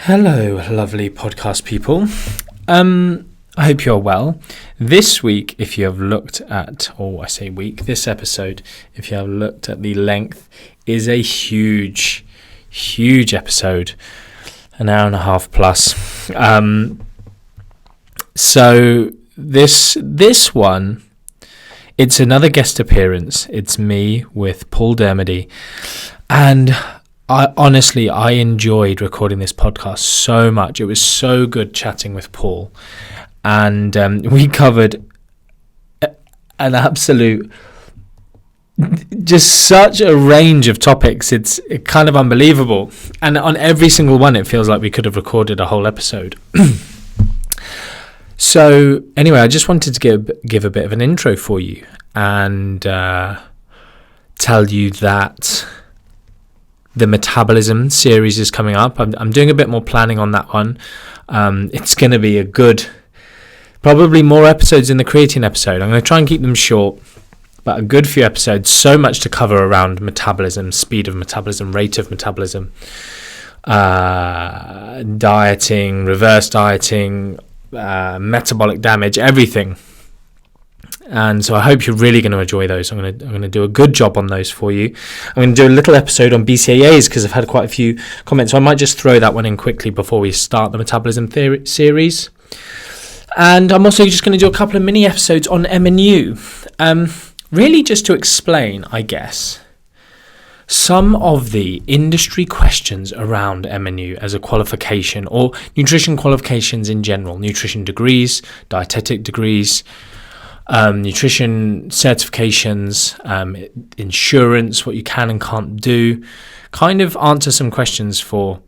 Hello, lovely podcast people. I hope you're well. This week, if you have looked at, this episode, if you have looked at the length, is a huge episode, an hour and a half plus. So this one, it's another guest appearance. It's me with Paul Dermody, and I enjoyed recording this podcast so much. It was so good chatting with Paul, and we covered an absolute, just such a range of topics. It's kind of unbelievable, and on every single one it feels like we could have recorded a whole episode. So anyway, I just wanted to give a bit of an intro for you and tell you that the metabolism series is coming up. I'm doing a bit more planning on that one. It's going to be probably more episodes in the creatine episode. I'm going to try and keep them short, but a good few episodes. So much to cover around metabolism, speed of metabolism, rate of metabolism, dieting, reverse dieting, metabolic damage, everything. And so I hope you're really going to enjoy those. I'm going to do a good job on those for you. I'm going to do a little episode on BCAAs because I've had quite a few comments. So I might just throw that one in quickly before we start the metabolism theory series. And I'm also just going to do a couple of mini episodes on MNU. Really just to explain, I guess, some of the industry questions around MNU as a qualification or nutrition qualifications in general. Nutrition degrees, dietetic degrees, nutrition certifications, insurance, what you can and can't do, kind of answer some questions for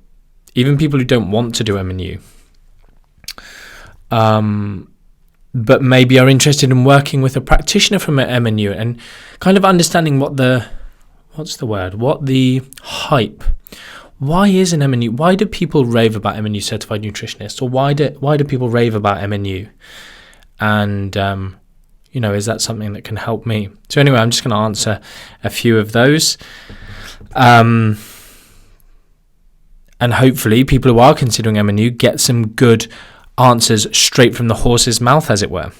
even people who don't want to do MNU, but maybe are interested in working with a practitioner from MNU and kind of understanding what the hype. Why is an MNU? Why do people rave about MNU certified nutritionists, or why do people rave about MNU? And is that something that can help me? So anyway, I'm just going to answer a few of those. And hopefully people who are considering MNU get some good answers straight from the horse's mouth, as it were.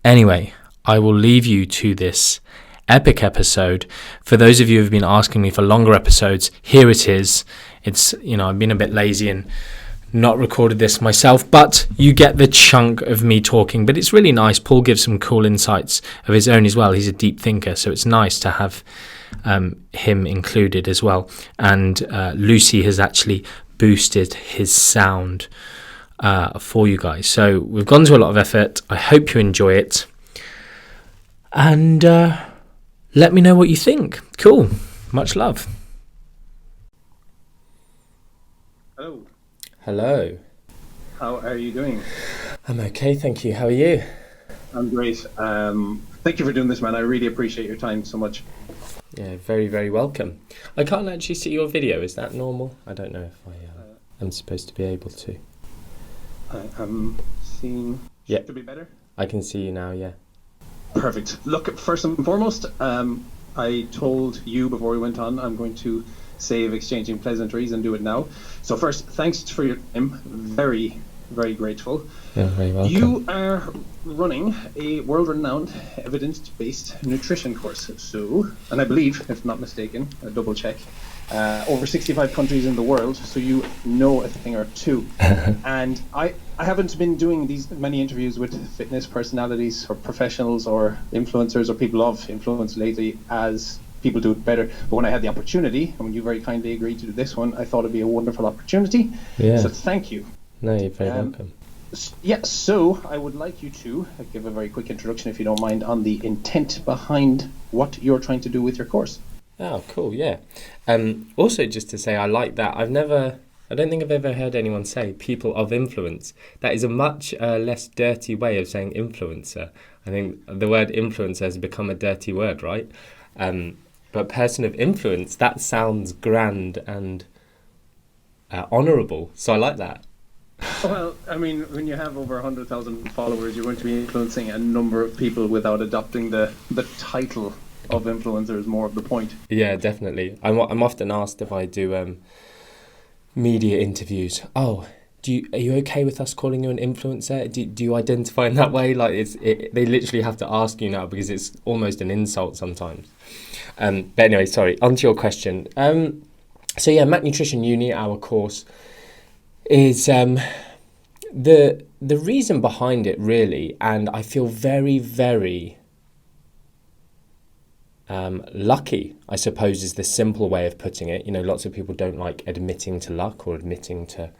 Anyway, I will leave you to this epic episode. For those of you who have been asking me for longer episodes, here it is. It's, I've been a bit lazy and not recorded this myself, but you get the chunk of me talking. But it's really nice. Paul gives some cool insights of his own as well. He's a deep thinker, so it's nice to have him included as well. And Lucy has actually boosted his sound for you guys. So we've gone to a lot of effort. I hope you enjoy it. And let me know what you think. Cool. Much love. Hello. How are you doing? I'm okay, thank you. How are you? I'm great. Thank you for doing this, man. I really appreciate your time so much. Yeah, very, very welcome. I can't actually see your video. Is that normal? I don't know if I'm supposed to be able to. I am seeing... Yeah. Should be better? I can see you now, yeah. Perfect. Look, first and foremost, I told you before we went on, I'm going to save exchanging pleasantries and do it now. So first, thanks for your time. Very, very grateful. You're very welcome. You are running a world-renowned evidence-based nutrition course. So, and I believe, if not mistaken, a double check, over 65 countries in the world, so you know a thing or two. And I haven't been doing these many interviews with fitness personalities or professionals or influencers or people of influence lately as people do it better. But when I had the opportunity, and when you very kindly agreed to do this one, I thought it'd be a wonderful opportunity. Yeah. So thank you. No, you're very welcome. Yeah, so I would like you to give a very quick introduction, if you don't mind, on the intent behind what you're trying to do with your course. Oh, cool, yeah. Also, just to say, I like that. I don't think I've ever heard anyone say people of influence. That is a much less dirty way of saying influencer. I think the word influencer has become a dirty word, right? But person of influence, that sounds grand and honourable. So I like that. Well, I mean, when you have over 100,000 followers, you're going to be influencing a number of people without adopting the title of influencer is more of the point. Yeah, definitely. I'm often asked if I do media interviews. Oh, are you okay with us calling you an influencer? Do you identify in that way? Like they literally have to ask you now because it's almost an insult sometimes. But anyway, sorry, onto your question. So yeah, Mac Nutrition Uni, our course, is the reason behind it really, and I feel very, very lucky, I suppose, is the simple way of putting it. You know, lots of people don't like admitting to luck or admitting to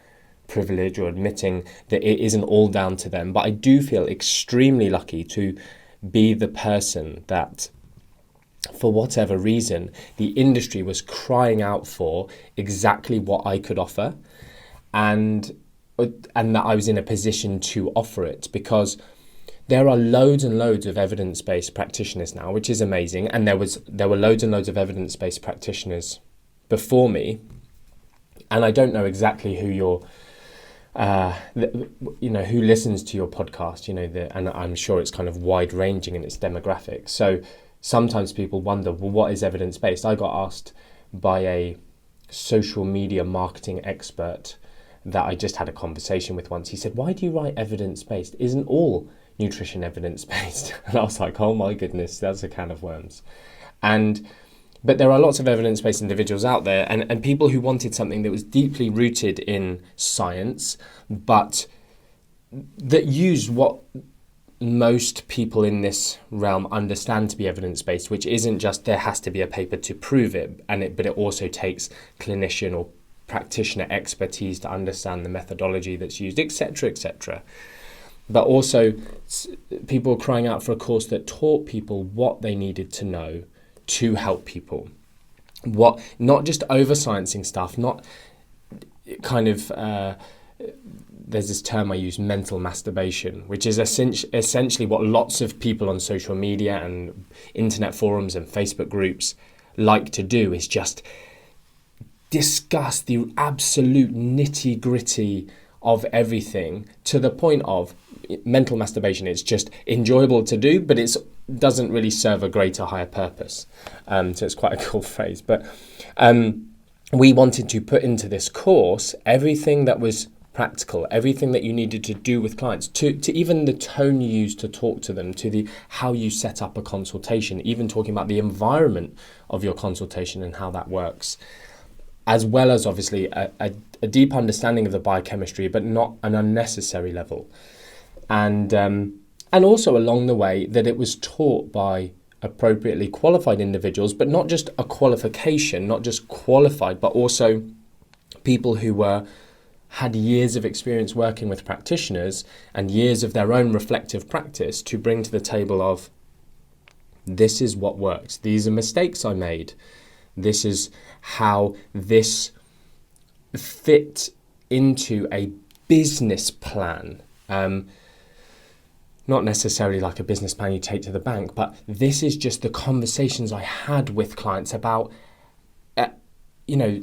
privilege or admitting that it isn't all down to them. But I do feel extremely lucky to be the person that, for whatever reason, the industry was crying out for exactly what I could offer, and that I was in a position to offer it, because there are loads and loads of evidence-based practitioners now, which is amazing. And there were loads and loads of evidence-based practitioners before me. And I don't know exactly who who listens to your podcast, and I'm sure it's kind of wide-ranging in its demographics. So sometimes people wonder, well, what is evidence-based? I got asked by a social media marketing expert that I just had a conversation with once. He said, why do you write evidence-based? Isn't all nutrition evidence-based? And I was like, oh my goodness, that's a can of worms. But there are lots of evidence-based individuals out there, and people who wanted something that was deeply rooted in science, but that used what most people in this realm understand to be evidence-based, which isn't just there has to be a paper to prove it, but it also takes clinician or practitioner expertise to understand the methodology that's used, etc., etc. But also people crying out for a course that taught people what they needed to know to help people. Not just over-sciencing stuff, not kind of, there's this term I use, mental masturbation, which is essentially what lots of people on social media and internet forums and Facebook groups like to do, is just discuss the absolute nitty-gritty of everything to the point of mental masturbation. It's just enjoyable to do, but it doesn't really serve a greater, higher purpose. So it's quite a cool phrase. But we wanted to put into this course everything that was practical, everything that you needed to do with clients, to even the tone you use to talk to them, to the how you set up a consultation, even talking about the environment of your consultation and how that works, as well as obviously a deep understanding of the biochemistry, but not an unnecessary level. And also along the way that it was taught by appropriately qualified individuals, but not just a qualification, not just qualified, but also people who had years of experience working with practitioners and years of their own reflective practice to bring to the table of, this is what works, these are mistakes I made, this is how this fit into a business plan. Not necessarily like a business plan you take to the bank, but this is just the conversations I had with clients about,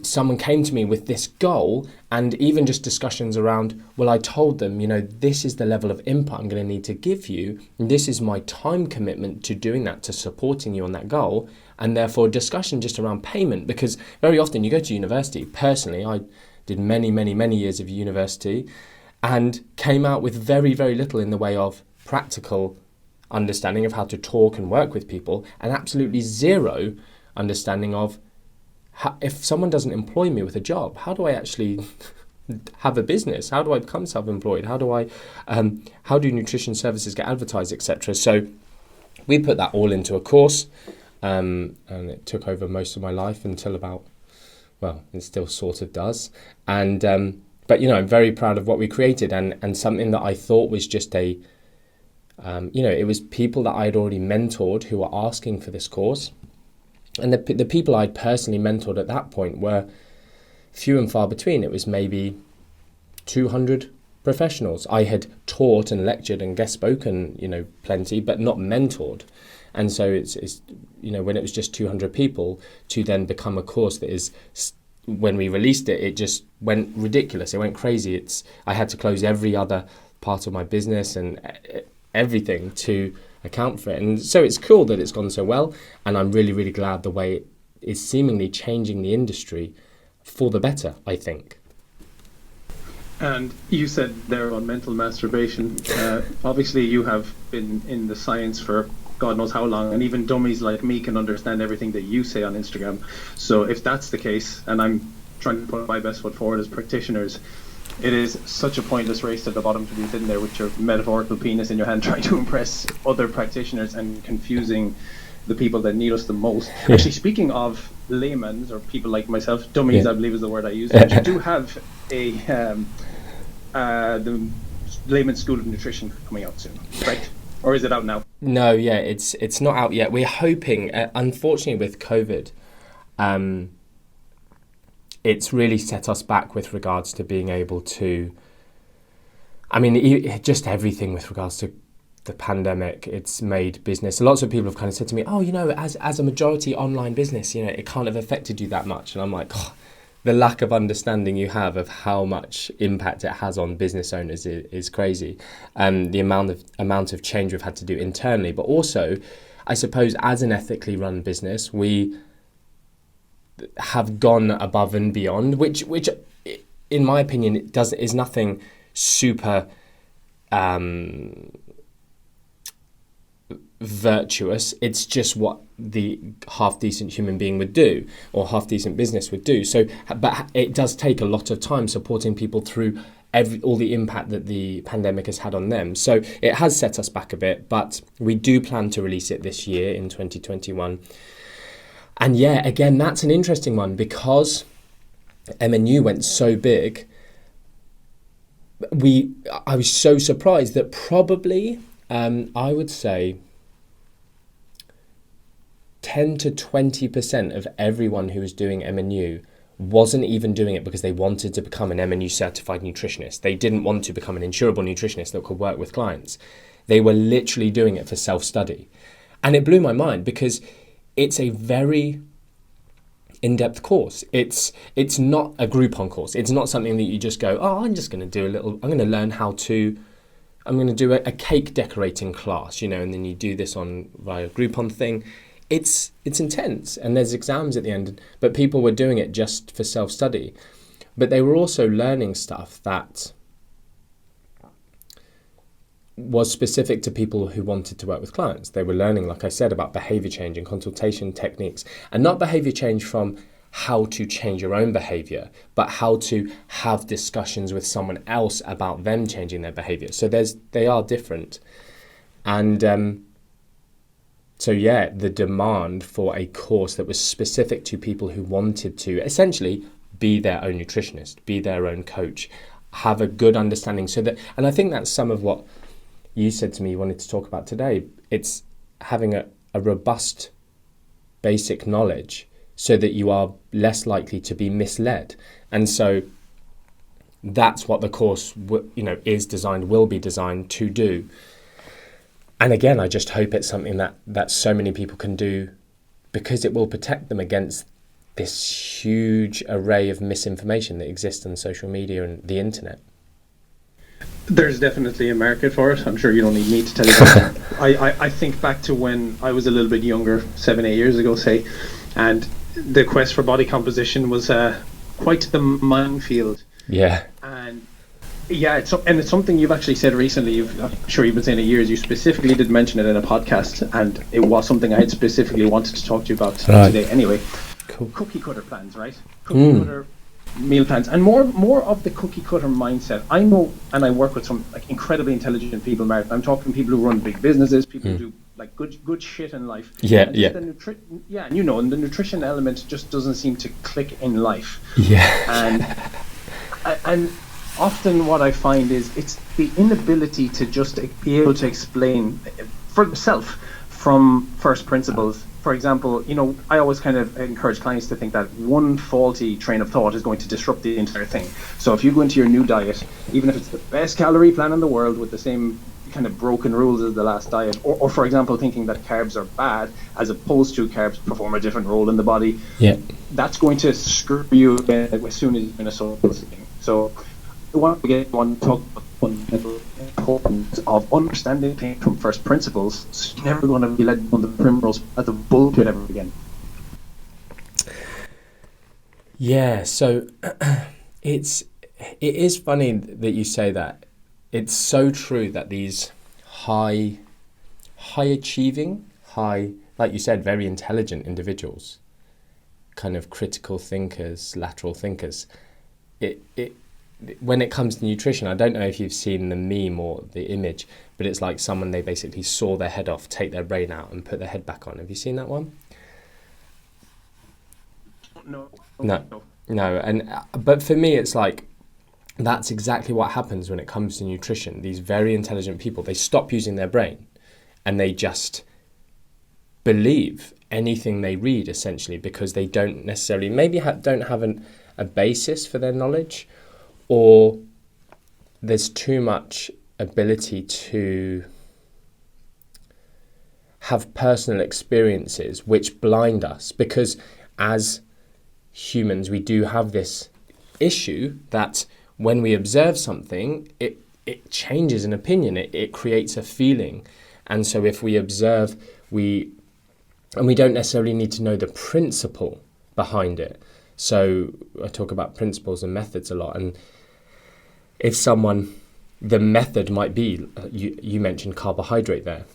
someone came to me with this goal, and even just discussions around, well, I told them, this is the level of input I'm going to need to give you. And this is my time commitment to doing that, to supporting you on that goal. And therefore discussion just around payment, because very often you go to university. Personally, I did many, many, many years of university and came out with very, very little in the way of practical understanding of how to talk and work with people, and absolutely zero understanding of how, if someone doesn't employ me with a job, how do I actually have a business? How do I become self-employed? How do nutrition services get advertised, etc.? So we put that all into a course, and it took over most of my life until it still sort of does. And but I'm very proud of what we created, and something that I thought was just it was people that I had already mentored who were asking for this course. And the people I'd personally mentored at that point were few and far between. It was maybe 200 professionals. I had taught and lectured and guest spoken, plenty, but not mentored. And so it's when it was just 200 people, to then become a course that is, when we released it, it just went ridiculous. It went crazy. I had to close every other part of my business and everything to account for it. And so it's cool that it's gone so well, and I'm really, really glad the way it is seemingly changing the industry for the better, I think. And you said there on mental masturbation, obviously you have been in the science for God knows how long, and even dummies like me can understand everything that you say on Instagram. So if that's the case, and I'm trying to put my best foot forward as practitioners, it is such a pointless race to the bottom to be sitting there with your metaphorical penis in your hand trying to impress other practitioners and confusing the people that need us the most. Actually, speaking of laymen, or people like myself, dummies, I believe is the word I use, but you do have a the Layman's School of Nutrition coming out soon, right? Or is it out now? No, yeah, it's not out yet. We're hoping, unfortunately with COVID, it's really set us back with regards to being able to, I mean, just everything with regards to the pandemic. It's made business. Lots of people have kind of said to me, oh, you know, as a majority online business, you know, it can't have affected you that much. And I'm like, oh, the lack of understanding you have of how much impact it has on business owners is crazy. The amount of change we've had to do internally, but also, I suppose, as an ethically run business, we have gone above and beyond, which in my opinion, is nothing super virtuous. It's just what the half-decent human being would do, or half-decent business would do. So, but it does take a lot of time supporting people through all the impact that the pandemic has had on them. So it has set us back a bit, but we do plan to release it this year in 2021. And yeah, again, that's an interesting one because MNU went so big. I was so surprised that probably, I would say, 10 to 20% of everyone who was doing MNU wasn't even doing it because they wanted to become an MNU certified nutritionist. They didn't want to become an insurable nutritionist that could work with clients. They were literally doing it for self-study. And it blew my mind because it's a very in-depth course. It's not a Groupon course. It's not something that you just go, oh, I'm going to learn how to, I'm going to do a cake decorating class, you know, and then you do this via a Groupon thing. It's intense, and there's exams at the end, but people were doing it just for self-study. But they were also learning stuff that was specific to people who wanted to work with clients. They were learning, like I said, about behavior change and consultation techniques, and not behavior change from how to change your own behavior, but how to have discussions with someone else about them changing their behavior. So they are different. And so yeah, the demand for a course that was specific to people who wanted to essentially be their own nutritionist, be their own coach, have a good understanding. And I think that's some of what you said to me you wanted to talk about today. It's having a robust basic knowledge so that you are less likely to be misled. And so that's what the course will be designed to do. And again, I just hope it's something that so many people can do, because it will protect them against this huge array of misinformation that exists on social media and the internet. There's definitely a market for it. I'm sure you don't need me to tell you that. I think back to when I was a little bit younger, 7-8 years ago, say, and the quest for body composition was quite the minefield. Yeah. And yeah, it's something you've actually said recently. I'm sure you've been saying it years. You specifically did mention it in a podcast, and it was something I had specifically wanted to talk to you about today. Anyway, cool. Cookie cutter plans, right? Cookie cutter meal plans, and more of the cookie cutter mindset. I know, and I work with some incredibly intelligent people, Martin. I'm talking people who run big businesses, people who do good shit in life. Yeah. And the nutrition element just doesn't seem to click in life. Yeah. And often what I find is it's the inability to just be able to explain for themselves from first principles. For example, I always kind of encourage clients to think that one faulty train of thought is going to disrupt the entire thing. So if you go into your new diet, even if it's the best calorie plan in the world with the same kind of broken rules as the last diet, or for example, thinking that carbs are bad as opposed to carbs perform a different role in the body, that's going to screw you as soon as you're in a social thing. So I want to talk about the fundamental importance of understanding things from first principles. So you're never going to be led on the primrose path of bullshit ever again. Yeah, so it's it is funny that you say that. It's so true that these high achieving, like you said, very intelligent individuals, kind of critical thinkers, lateral thinkers, when it comes to nutrition, I don't know if you've seen the meme or the image, but it's like someone, they basically saw their head off, take their brain out and put their head back on. Have you seen that one? No. But for me, it's like, that's exactly what happens when it comes to nutrition. These very intelligent people, they stop using their brain and they just believe anything they read, essentially, because they don't necessarily, maybe don't have a basis for their knowledge, or there's too much ability to have personal experiences which blind us, because as humans we do have this issue that when we observe something, it changes an opinion, it creates a feeling. And so if we observe, we don't necessarily need to know the principle behind it. So I talk about principles and methods a lot, and if the method might be, you mentioned carbohydrate there.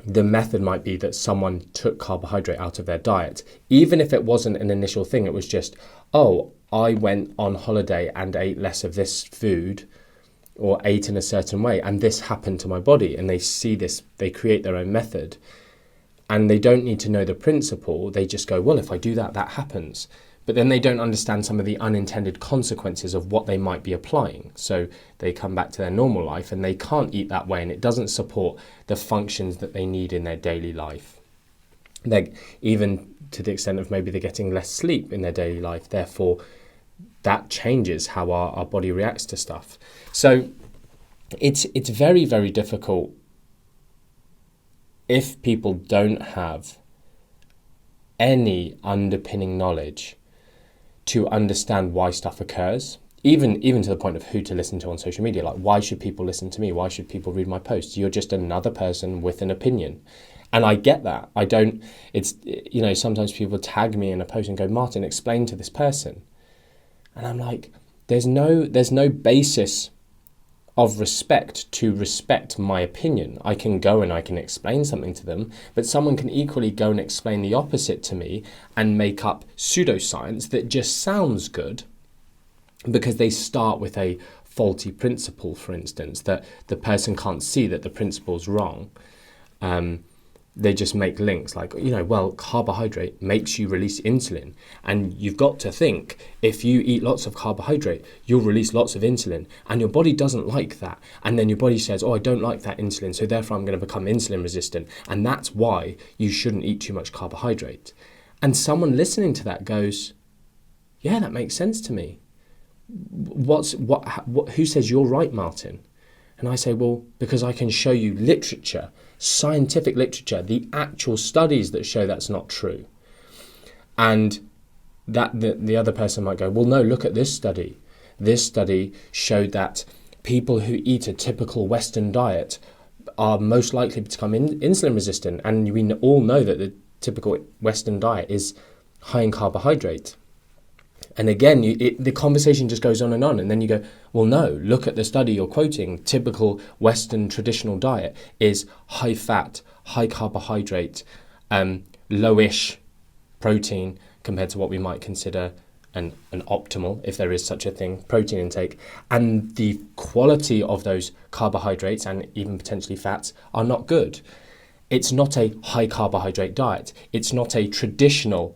The method might be that someone took carbohydrate out of their diet. Even if it wasn't an initial thing, it was just, oh, I went on holiday and ate less of this food or ate in a certain way, and this happened to my body. And they see this, they create their own method, and they don't need to know the principle. They just go, well, if I do that, that happens. But then they don't understand some of the unintended consequences of what they might be applying. So they come back to their normal life and they can't eat that way, and it doesn't support the functions that they need in their daily life. Even to the extent of maybe they're getting less sleep in their daily life. Therefore, that changes how our body reacts to stuff. So it's very, very difficult if people don't have any underpinning knowledge to understand why stuff occurs, even to the point of who to listen to on social media. Like, why should people listen to me? Why should people read my posts? You're just another person with an opinion. And I get that. Sometimes people tag me in a post and go, Martin, explain to this person. And I'm like, there's no basis of respect to respect my opinion. I can go and I can explain something to them, but someone can equally go and explain the opposite to me and make up pseudoscience that just sounds good because they start with a faulty principle, for instance, that the person can't see that the principle's wrong. They just make links like, well, carbohydrate makes you release insulin. And you've got to think, if you eat lots of carbohydrate, you'll release lots of insulin. And your body doesn't like that. And then your body says, oh, I don't like that insulin, so therefore I'm going to become insulin resistant. And that's why you shouldn't eat too much carbohydrate. And someone listening to that goes, yeah, that makes sense to me. Who says you're right, Martin? And I say, well, because I can show you literature, scientific literature, the actual studies that show that's not true. And that the other person might go, well, no, look at this study. This study showed that people who eat a typical Western diet are most likely to become insulin resistant. And we all know that the typical Western diet is high in carbohydrate. And again, the conversation just goes on. And then you go, well, no, look at the study you're quoting. Typical Western traditional diet is high fat, high carbohydrate, lowish protein compared to what we might consider an optimal, if there is such a thing, protein intake. And the quality of those carbohydrates and even potentially fats are not good. It's not a high carbohydrate diet. It's not a traditional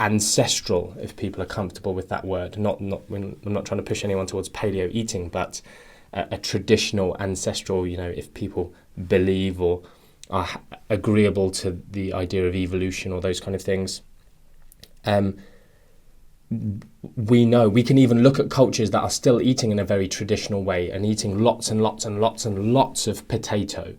ancestral, if people are comfortable with that word. I'm not trying to push anyone towards paleo eating, but a traditional ancestral, if people believe or are agreeable to the idea of evolution or those kind of things. We know, we can even look at cultures that are still eating in a very traditional way and eating lots and lots and lots and lots of potato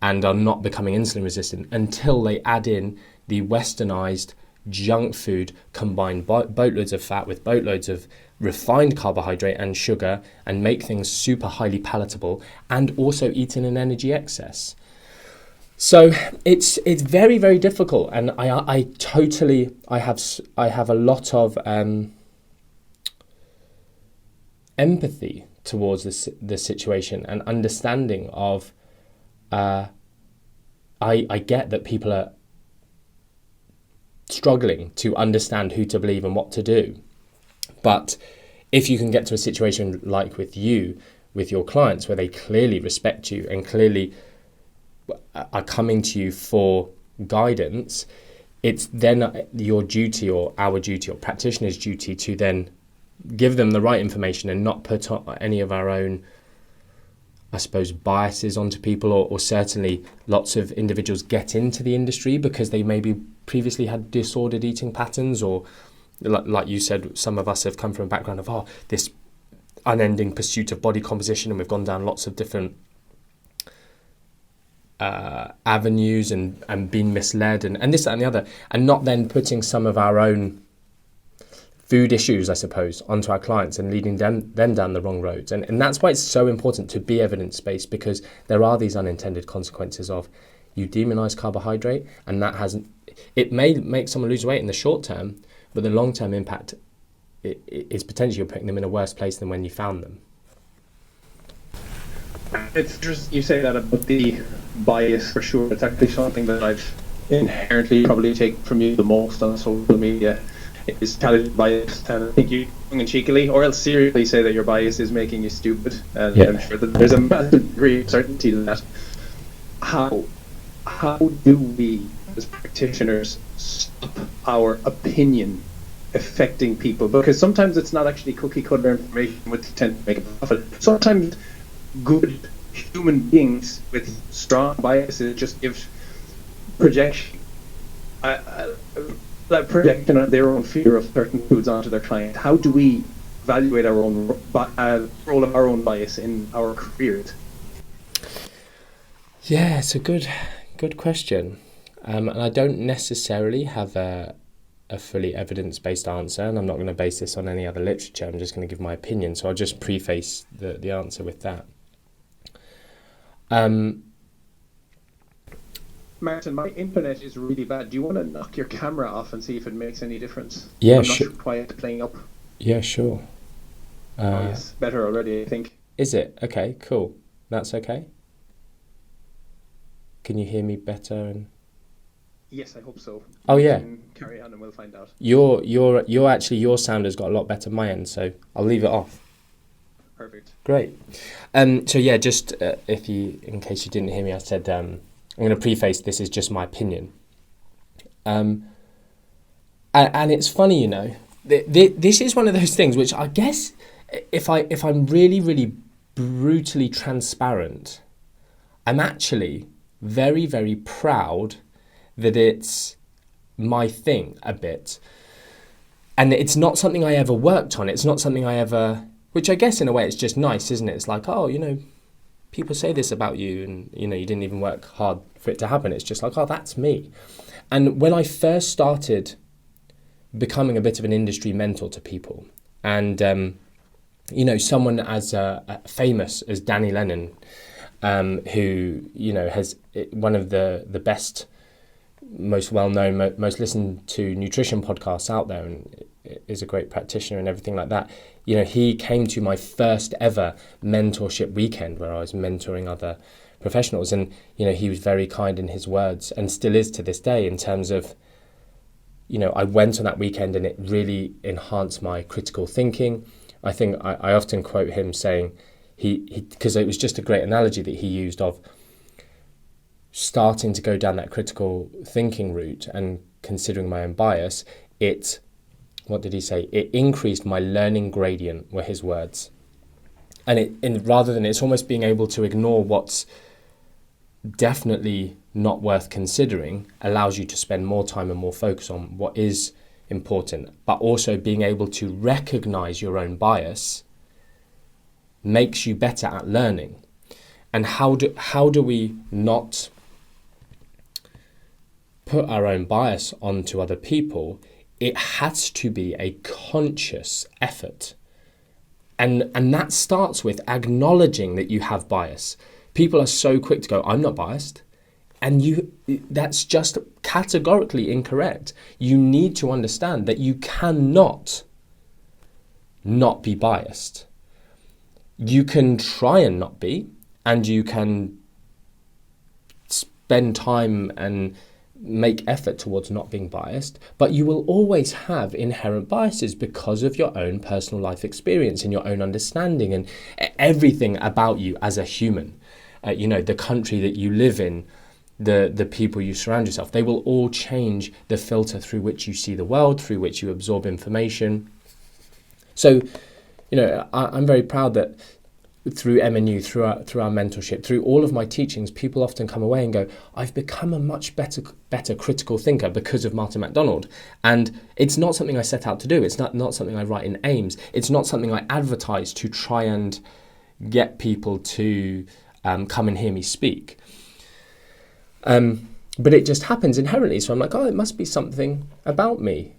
and are not becoming insulin resistant until they add in the westernized junk food, combine boatloads of fat with boatloads of refined carbohydrate and sugar and make things super highly palatable, and also eat in an energy excess. So it's very, very difficult, and I have a lot of empathy towards the situation and understanding of, I get that people are struggling to understand who to believe and what to do. But if you can get to a situation like with your clients, where they clearly respect you and clearly are coming to you for guidance, it's then your duty, or our duty, or practitioner's duty, to then give them the right information and not put any of our own, I suppose, biases onto people, or certainly lots of individuals get into the industry because they maybe previously had disordered eating patterns, or like you said, some of us have come from a background of this unending pursuit of body composition, and we've gone down lots of different avenues and been misled and this, that and the other, and not then putting some of our own food issues, I suppose, onto our clients and leading them down the wrong roads. And that's why it's so important to be evidence-based, because there are these unintended consequences of, you demonize carbohydrate, and it may make someone lose weight in the short term, but the long-term impact is potentially you're putting them in a worse place than when you found them. It's just, you say that about the bias, for sure. It's actually something that I've inherently probably taken from you the most on social media, is intelligent bias. And I think you tongue-in-cheekily, or else seriously, say that your bias is making you stupid. And I'm sure that there's a massive degree of certainty to that. How do we, as practitioners, stop our opinion affecting people? Because sometimes it's not actually cookie cutter information which tend to make a profit. Sometimes good human beings with strong biases just give projection, like projection of their own fear of certain foods onto their client. How do we evaluate our own role of our own bias in our careers? Yeah, it's a good question, and I don't necessarily have a fully evidence-based answer, and I'm not going to base this on any other literature. I'm just going to give my opinion, so I'll just preface the answer with that. Martin, my internet is really bad. Do you want to knock your camera off and see if it makes any difference? Yeah, sure. Not quiet playing up. Yeah, sure. Yes, better already, I think. Is it? Okay, cool. That's okay. Can you hear me better? And yes, I hope so. Oh yeah. Carry on and we'll find out. You're actually, your sound has got a lot better on my end, so I'll leave it off. Perfect. Great. So yeah, just in case you didn't hear me, I said I'm going to preface this is just my opinion. And it's funny, this is one of those things which I guess if I'm really, really brutally transparent, I'm actually very, very proud that it's my thing a bit. And it's not something I ever worked on. It's not something I ever, which I guess in a way it's just nice, isn't it? It's like, people say this about you and, you didn't even work hard for it to happen. It's just like, that's me. And when I first started becoming a bit of an industry mentor to people, and, someone as famous as Danny Lennon, who, has one of the best, most well-known, most listened to nutrition podcasts out there, and is a great practitioner and everything like that. He came to my first ever mentorship weekend where I was mentoring other professionals, and he was very kind in his words, and still is to this day, in terms of I went on that weekend and it really enhanced my critical thinking. I think I often quote him saying he because it was just a great analogy that he used of starting to go down that critical thinking route and considering my own bias. What did he say? It increased my learning gradient, were his words. And rather than, it's almost being able to ignore what's definitely not worth considering, allows you to spend more time and more focus on what is important. But also being able to recognize your own bias makes you better at learning. And how do we not put our own bias onto other people? It has to be a conscious effort. And that starts with acknowledging that you have bias. People are so quick to go, I'm not biased. And that's just categorically incorrect. You need to understand that you cannot not be biased. You can try and not be, and you can spend time and make effort towards not being biased, but you will always have inherent biases because of your own personal life experience and your own understanding and everything about you as a human. The country that you live in, the people you surround yourself, they will all change the filter through which you see the world, through which you absorb information. So, I'm very proud that through MNU, through our mentorship, through all of my teachings, people often come away and go, I've become a much better critical thinker because of Martin MacDonald. And it's not something I set out to do. It's not something I write in aims. It's not something I advertise to try and get people to come and hear me speak. But it just happens inherently. So I'm like, it must be something about me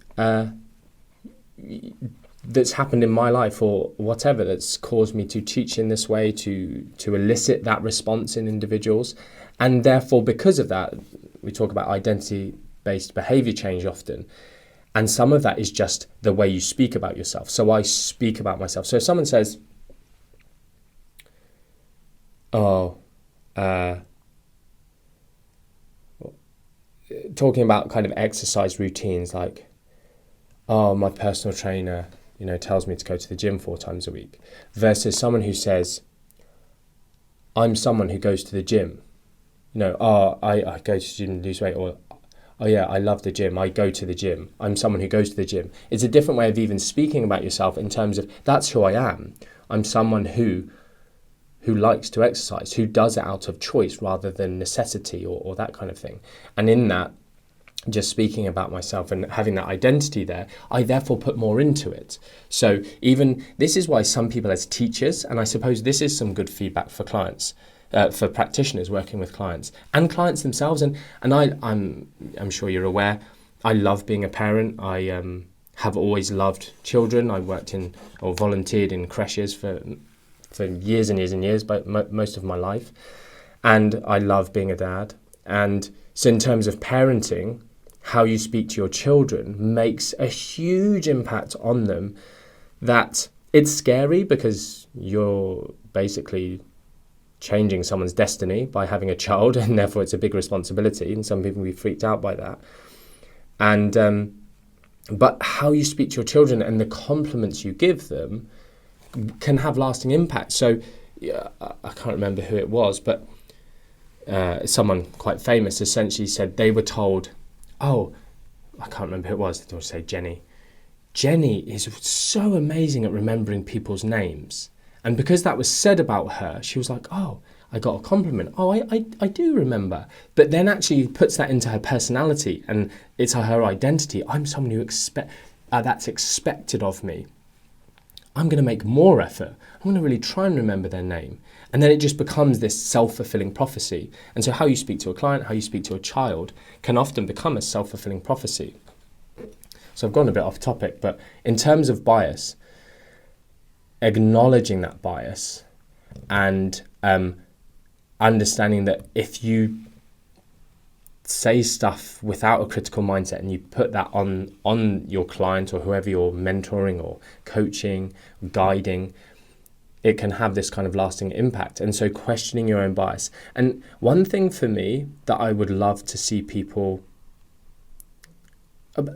that's happened in my life or whatever that's caused me to teach in this way, to elicit that response in individuals. And therefore, because of that, we talk about identity-based behavior change often. And some of that is just the way you speak about yourself. So I speak about myself. So if someone says, talking about kind of exercise routines, like, my personal trainer tells me to go to the gym 4 times a week, versus someone who says, I'm someone who goes to the gym. I go to the gym to lose weight, or, I love the gym, I go to the gym. I'm someone who goes to the gym. It's a different way of even speaking about yourself in terms of, that's who I am. I'm someone who likes to exercise, who does it out of choice rather than necessity or that kind of thing. And in that, just speaking about myself and having that identity there, I therefore put more into it. So even this is why some people as teachers, and I suppose this is some good feedback for clients, for practitioners working with clients and clients themselves. And I'm sure you're aware, I love being a parent. I have always loved children. I worked in or volunteered in creches for years and years and years, but most of my life. And I love being a dad. And so in terms of parenting, how you speak to your children makes a huge impact on them, that it's scary because you're basically changing someone's destiny by having a child, and therefore it's a big responsibility, and some people will be freaked out by that. And but how you speak to your children and the compliments you give them can have lasting impact. So I can't remember who it was, but someone quite famous essentially said they were told, I can't remember who it was, they'll say Jenny. Jenny is so amazing at remembering people's names. And because that was said about her, she was like, I got a compliment. I do remember. But then actually puts that into her personality, and it's her identity. I'm someone who that's expected of me. I'm going to make more effort. I'm going to really try and remember their name. And then it just becomes this self-fulfilling prophecy. And so how you speak to a client, how you speak to a child can often become a self-fulfilling prophecy. So I've gone a bit off topic, but in terms of bias, acknowledging that bias and understanding that if you say stuff without a critical mindset and you put that on your client or whoever you're mentoring or coaching, guiding, it can have this kind of lasting impact. And so questioning your own bias. And one thing for me that I would love to see people,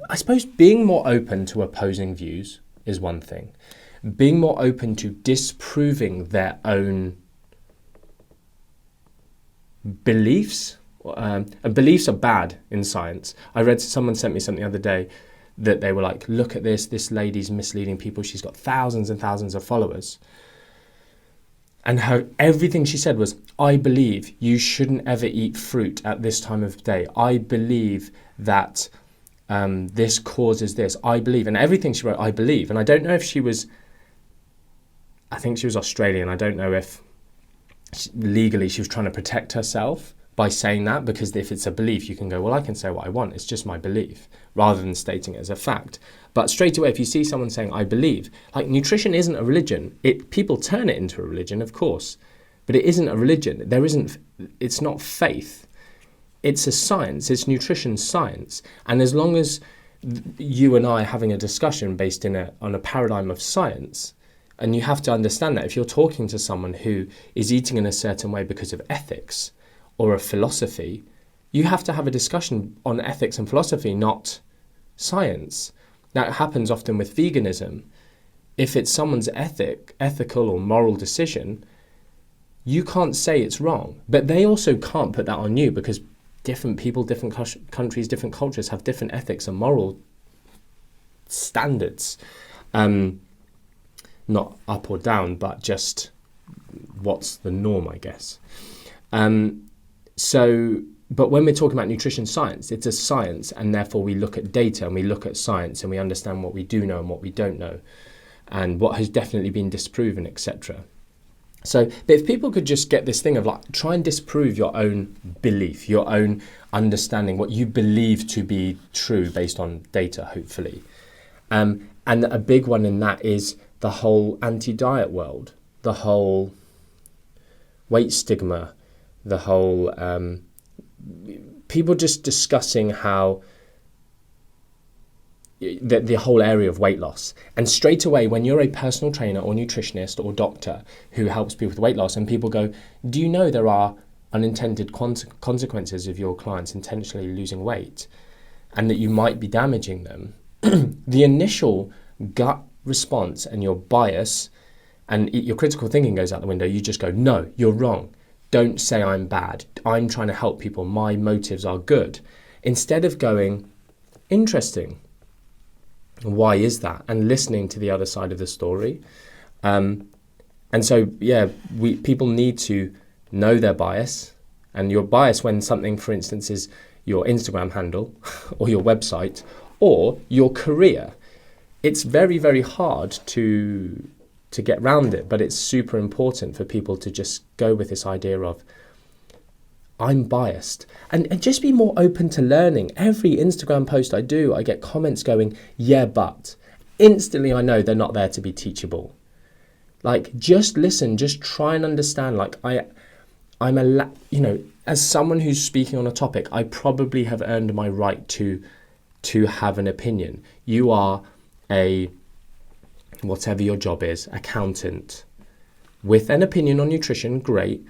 I suppose being more open to opposing views is one thing. Being more open to disproving their own beliefs. Beliefs are bad in science. I read, someone sent me something the other day that they were like, look at this lady's misleading people. She's got thousands and thousands of followers. And everything she said was, I believe you shouldn't ever eat fruit at this time of day. I believe that this causes this. I believe. And everything she wrote, I believe. And I don't know if I think she was Australian. I don't know if legally she was trying to protect herself by saying that, because if it's a belief, you can go, well, I can say what I want. It's just my belief, rather than stating it as a fact. But straight away, if you see someone saying, I believe, like nutrition isn't a religion. People turn it into a religion, of course, but it isn't a religion. It's not faith. It's a science. It's nutrition science. And as long as you and I are having a discussion based on a paradigm of science, And you have to understand that if you're talking to someone who is eating in a certain way because of ethics or a philosophy, you have to have a discussion on ethics and philosophy, not science. That happens often with veganism. If it's someone's ethical or moral decision, you can't say it's wrong. But they also can't put that on you, because different people, different countries, different cultures have different ethics and moral standards. Not up or down, but just what's the norm, I guess. But when we're talking about nutrition science, it's a science, and therefore we look at data and we look at science and we understand what we do know and what we don't know, and what has definitely been disproven, etc. So but if people could just get this thing of like, try and disprove your own belief, your own understanding, what you believe to be true based on data, hopefully. And a big one in that is the whole anti-diet world, the whole weight stigma, the whole people just discussing how the whole area of weight loss. And straight away, when you're a personal trainer or nutritionist or doctor who helps people with weight loss, and people go, do you know there are unintended consequences of your clients intentionally losing weight, and that you might be damaging them? The initial gut response and your bias and your critical thinking goes out the window. You just go, no, you're wrong. Don't say I'm bad. I'm trying to help people. My motives are good. Instead of going, interesting, why is that? And listening to the other side of the story. And so, people need to know their bias. And your bias when something, for instance, is your Instagram handle or your website or your career. It's very, very hard to get round it, but it's super important for people to just go with this idea of, I'm biased, and just be more open to learning. Every Instagram post I do, I get comments going, yeah, but instantly I know they're not there to be teachable. Like, just listen, just try and understand. Like, as someone who's speaking on a topic, I probably have earned my right to have an opinion. You are a, whatever your job is, accountant, with an opinion on nutrition, great,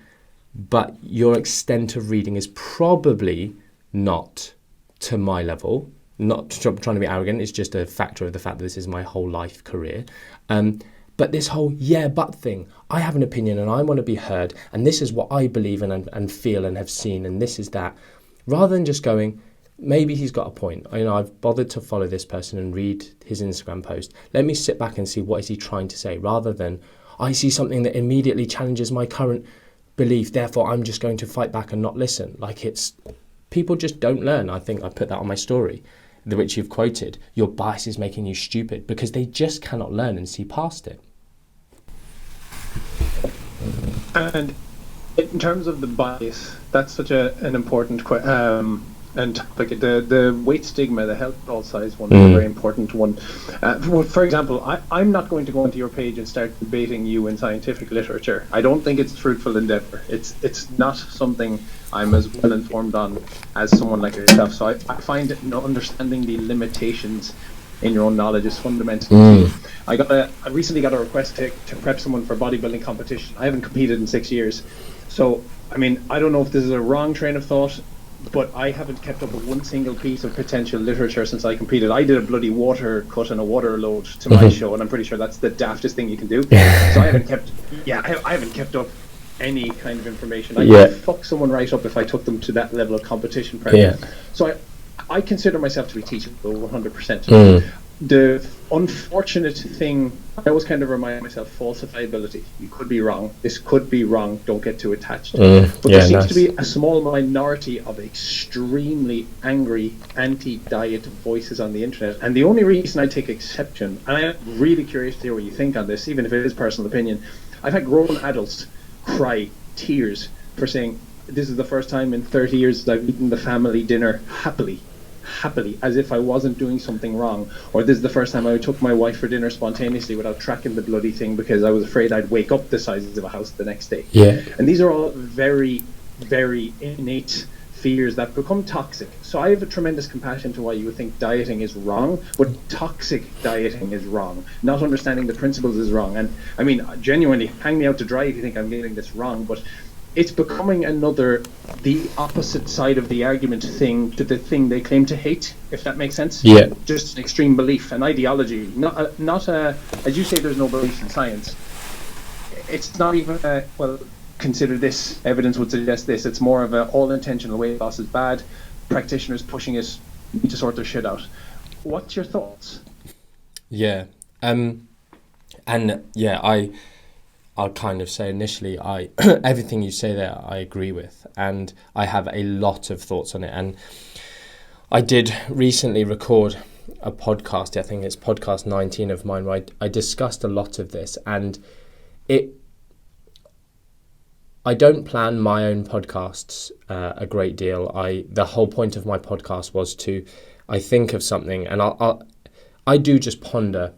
but your extent of reading is probably not to my level. Not trying to be arrogant, it's just a factor of the fact that this is my whole life career. But this whole yeah but thing, I have an opinion and I want to be heard, and this is what I believe in and feel and have seen, and this is that, rather than just going, maybe he's got a point. I've bothered to follow this person and read his Instagram post. Let me sit back and see what is he trying to say, rather than I see something that immediately challenges my current belief, therefore I'm just going to fight back and not listen. Like, it's, people just don't learn. I think I put that on my story, which you've quoted. Your bias is making you stupid, because they just cannot learn and see past it. And in terms of the bias, that's such an important and topic. The weight stigma, the health at all size one, is a very important one. For example, I'm not going to go onto your page and start debating you in scientific literature. I don't think it's a fruitful endeavour. It's not something I'm as well informed on as someone like yourself. So I find understanding the limitations in your own knowledge is fundamentally key. I recently got a request to prep someone for a bodybuilding competition. I haven't competed in 6 years. So, I don't know if this is a wrong train of thought, but I haven't kept up with one single piece of potential literature since I competed. I did a bloody water cut and a water load to my show, and I'm pretty sure that's the daftest thing you can do. So I haven't kept up any kind of information. I'd fuck someone right up if I took them to that level of competition prep. So I consider myself to be teachable 100%. The unfortunate thing, I always kind of remind myself, falsifiability. You could be wrong. This could be wrong. Don't get too attached. But there seems to be a small minority of extremely angry anti-diet voices on the internet. And the only reason I take exception, and I'm really curious to hear what you think on this, even if it is personal opinion, I've had grown adults cry tears for saying, this is the first time in 30 years that I've eaten the family dinner happily, as if I wasn't doing something wrong, or this is the first time I took my wife for dinner spontaneously without tracking the bloody thing because I was afraid I'd wake up the size of a house the next day. And these are all very, very innate fears that become toxic. So I have a tremendous compassion to why you would think dieting is wrong, but toxic dieting is wrong. Not understanding the principles is wrong. And I mean, genuinely, hang me out to dry if you think I'm getting this wrong, but it's becoming the opposite side of the argument thing to the thing they claim to hate, if that makes sense. Yeah. Just an extreme belief, an ideology, not as you say, there's no belief in science. It's not even consider this, evidence would suggest this. It's more of a all-intentional weight loss is bad, practitioners pushing it, need to sort their shit out. What's your thoughts? Yeah. I'll kind of say initially, everything you say there, I agree with, and I have a lot of thoughts on it. And I did recently record a podcast, I think it's podcast 19 of mine, where I discussed a lot of this, and I don't plan my own podcasts a great deal. The whole point of my podcast was I think of something, and I do just ponder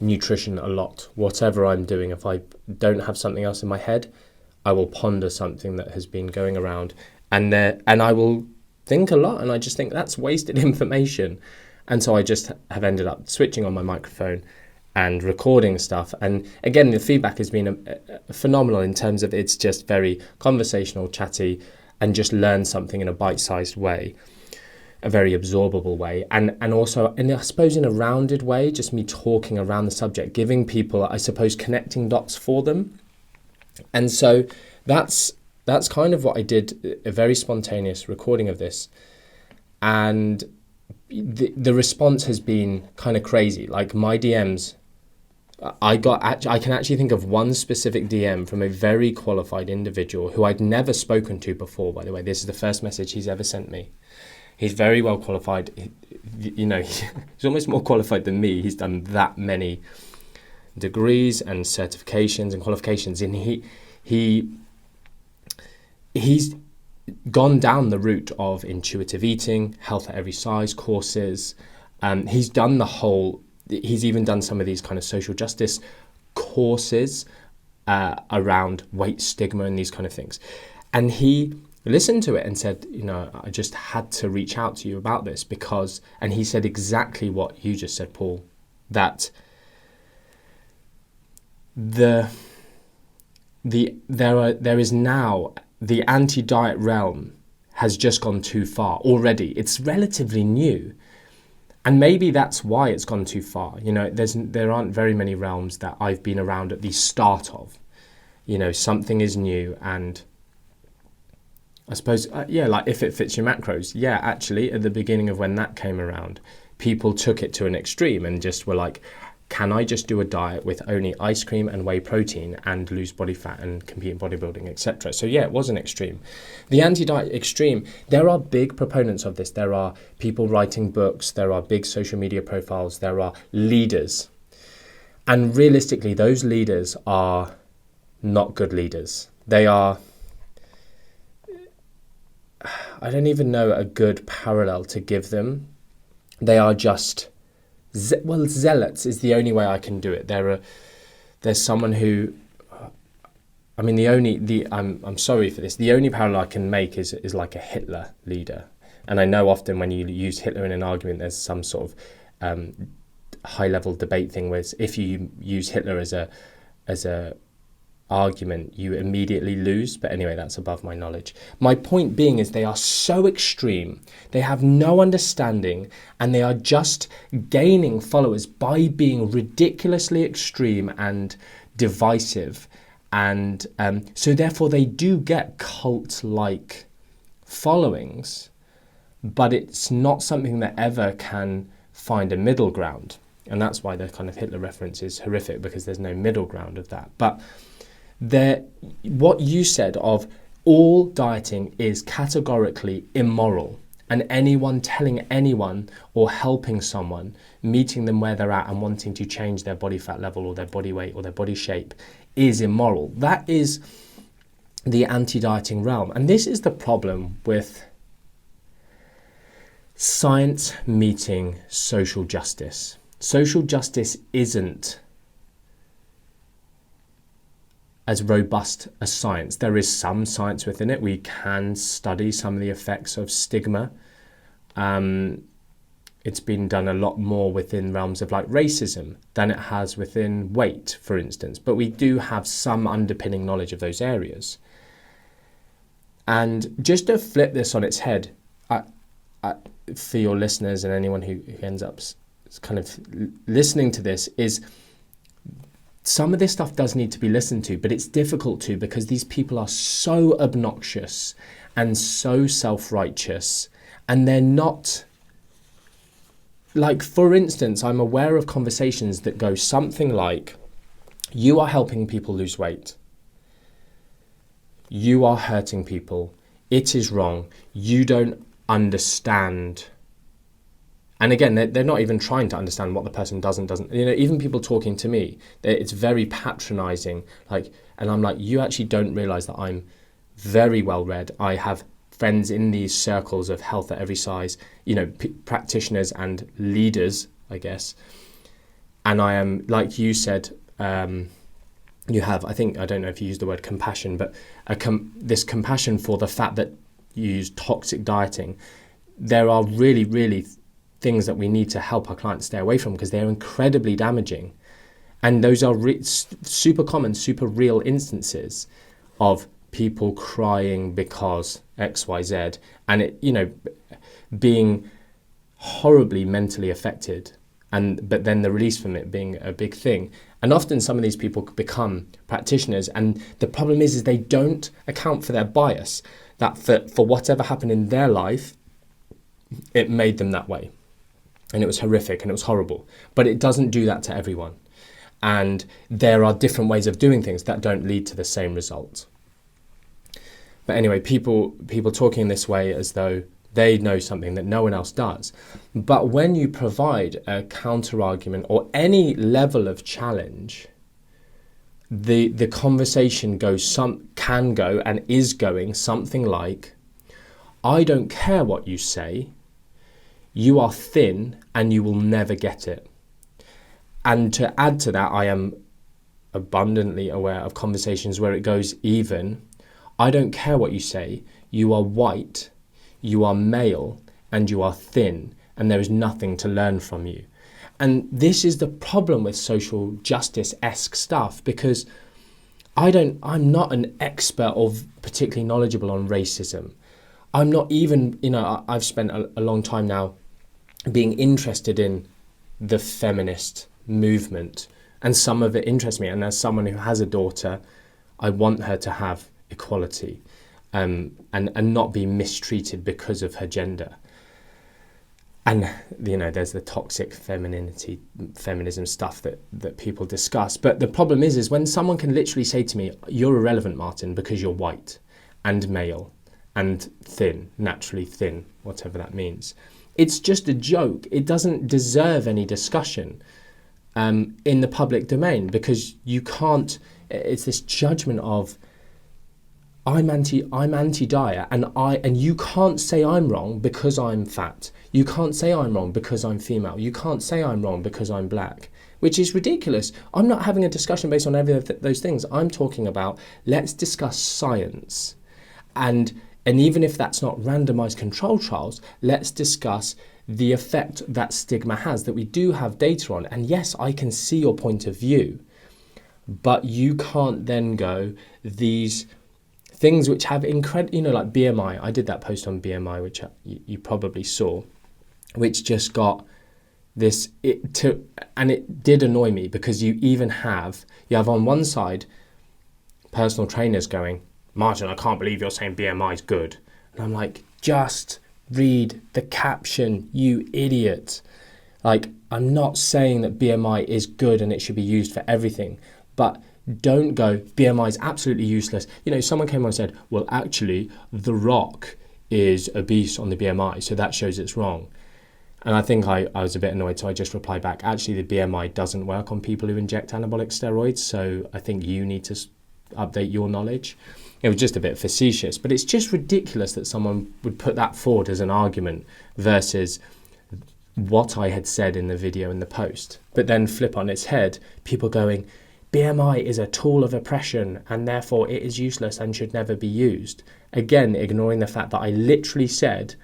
nutrition a lot. Whatever I'm doing, if I don't have something else in my head, I will ponder something that has been going around, and I will think a lot, and I just think that's wasted information. And so I just have ended up switching on my microphone and recording stuff. And again, the feedback has been phenomenal in terms of it's just very conversational, chatty, and just learn something in a bite-sized way, a very absorbable way, and also, and I suppose in a rounded way, just me talking around the subject, giving people, I suppose, connecting dots for them. And so that's kind of what I did, a very spontaneous recording of this. And the response has been kind of crazy. Like my DMs, I can actually think of one specific DM from a very qualified individual who I'd never spoken to before, by the way. This is the first message he's ever sent me. He's very well qualified. He's almost more qualified than me. He's done that many degrees and certifications and qualifications, and he's gone down the route of intuitive eating, health at every size courses. He's even done some of these kind of social justice courses around weight stigma and these kind of things. And he listened to it and said, I just had to reach out to you about this because, and he said exactly what you just said, Paul, that there is now the anti-diet realm has just gone too far already. It's relatively new. And maybe that's why it's gone too far. There aren't very many realms that I've been around at the start of. Something is new, and I suppose, like if it fits your macros. Yeah, actually, at the beginning of when that came around, people took it to an extreme and just were like, can I just do a diet with only ice cream and whey protein and lose body fat and compete in bodybuilding, etc.? So yeah, it was an extreme. The anti-diet extreme, there are big proponents of this. There are people writing books. There are big social media profiles. There are leaders. And realistically, those leaders are not good leaders. They are, I don't even know a good parallel to give them. They are just, zealots is the only way I can do it. There's someone who, I'm sorry for this. The only parallel I can make is like a Hitler leader. And I know often when you use Hitler in an argument, there's some sort of high-level debate thing where if you use Hitler as a argument, you immediately lose. But anyway, that's above my knowledge. My point being is they are so extreme, they have no understanding, and they are just gaining followers by being ridiculously extreme and divisive. And so therefore they do get cult-like followings, but it's not something that ever can find a middle ground. And that's why the kind of Hitler reference is horrific, because there's no middle ground of that. But what you said of all dieting is categorically immoral, and anyone telling anyone or helping someone, meeting them where they're at and wanting to change their body fat level or their body weight or their body shape is immoral. That is the anti-dieting realm. And this is the problem with science meeting social justice. Social justice isn't as robust as science. There is some science within it. We can study some of the effects of stigma. It's been done a lot more within realms of like racism than it has within weight, for instance. But we do have some underpinning knowledge of those areas. And just to flip this on its head, for your listeners and anyone who ends up kind of listening to this, is some of this stuff does need to be listened to, but it's difficult to, because these people are so obnoxious and so self-righteous, and they're not, like, for instance, I'm aware of conversations that go something like, you are helping people lose weight. You are hurting people. It is wrong. You don't understand. And again, they're not even trying to understand what the person doesn't. You know, even people talking to me, it's very patronizing. Like, and I'm like, you actually don't realize that I'm very well read. I have friends in these circles of health at every size, you know, practitioners and leaders, I guess. And I am, like you said, you have, I think, I don't know if you use the word compassion, but this compassion for the fact that you use toxic dieting. There are really, really things that we need to help our clients stay away from, because they're incredibly damaging. And those are super common, super real instances of people crying because XYZ, and it, you know, being horribly mentally affected, but then the release from it being a big thing. And often some of these people become practitioners, and the problem is they don't account for their bias, that for whatever happened in their life, it made them that way. And it was horrific and it was horrible. But it doesn't do that to everyone. And there are different ways of doing things that don't lead to the same result. But anyway, people talking this way as though they know something that no one else does. But when you provide a counter-argument or any level of challenge, the conversation can go and is going something like, I don't care what you say, you are thin and you will never get it. And to add to that, I am abundantly aware of conversations where it goes even, I don't care what you say, you are white, you are male, and you are thin, and there is nothing to learn from you. And this is the problem with social justice-esque stuff, because I'm not an expert or particularly knowledgeable on racism. I'm not even, I've spent a long time now being interested in the feminist movement, and some of it interests me. And as someone who has a daughter, I want her to have equality and not be mistreated because of her gender. And, there's the toxic feminism stuff that people discuss. But the problem is when someone can literally say to me, you're irrelevant, Martin, because you're white and male and thin, naturally thin, whatever that means. It's just a joke. It doesn't deserve any discussion in the public domain, because you can't, it's this judgment of, I'm anti-diet, and you can't say I'm wrong because I'm fat. You can't say I'm wrong because I'm female. You can't say I'm wrong because I'm black, which is ridiculous. I'm not having a discussion based on every of those things. I'm talking about, let's discuss science. And even if that's not randomized control trials, let's discuss the effect that stigma has, that we do have data on. And yes, I can see your point of view, but you can't then go, these things which have incredible, like BMI. I did that post on BMI, which you probably saw, which just got this, and it did annoy me, because you have on one side personal trainers going, Martin, I can't believe you're saying BMI is good. And I'm like, just read the caption, you idiot. Like, I'm not saying that BMI is good and it should be used for everything, but don't go, BMI is absolutely useless. Someone came on and said, well, actually, The Rock is obese on the BMI, so that shows it's wrong. And I think I was a bit annoyed, so I just replied back, actually, the BMI doesn't work on people who inject anabolic steroids, so I think you need to update your knowledge. It was just a bit facetious, but it's just ridiculous that someone would put that forward as an argument versus what I had said in the video in the post. But then flip on its head, people going, BMI is a tool of oppression and therefore it is useless and should never be used. Again, ignoring the fact that I literally said,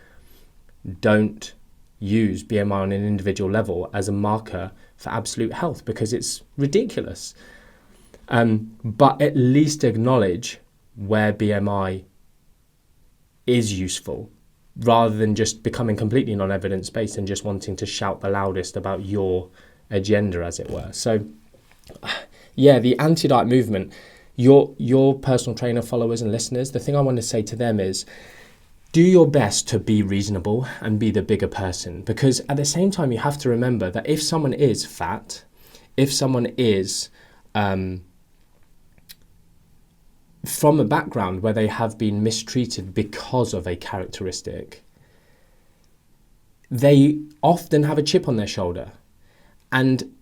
don't use BMI on an individual level as a marker for absolute health, because it's ridiculous. But at least acknowledge where BMI is useful, rather than just becoming completely non-evidence-based and just wanting to shout the loudest about your agenda, as it were. So, yeah, the anti-diet movement, your personal trainer followers and listeners, the thing I want to say to them is, do your best to be reasonable and be the bigger person, because at the same time you have to remember that if someone is fat, if someone is from a background where they have been mistreated because of a characteristic, they often have a chip on their shoulder. And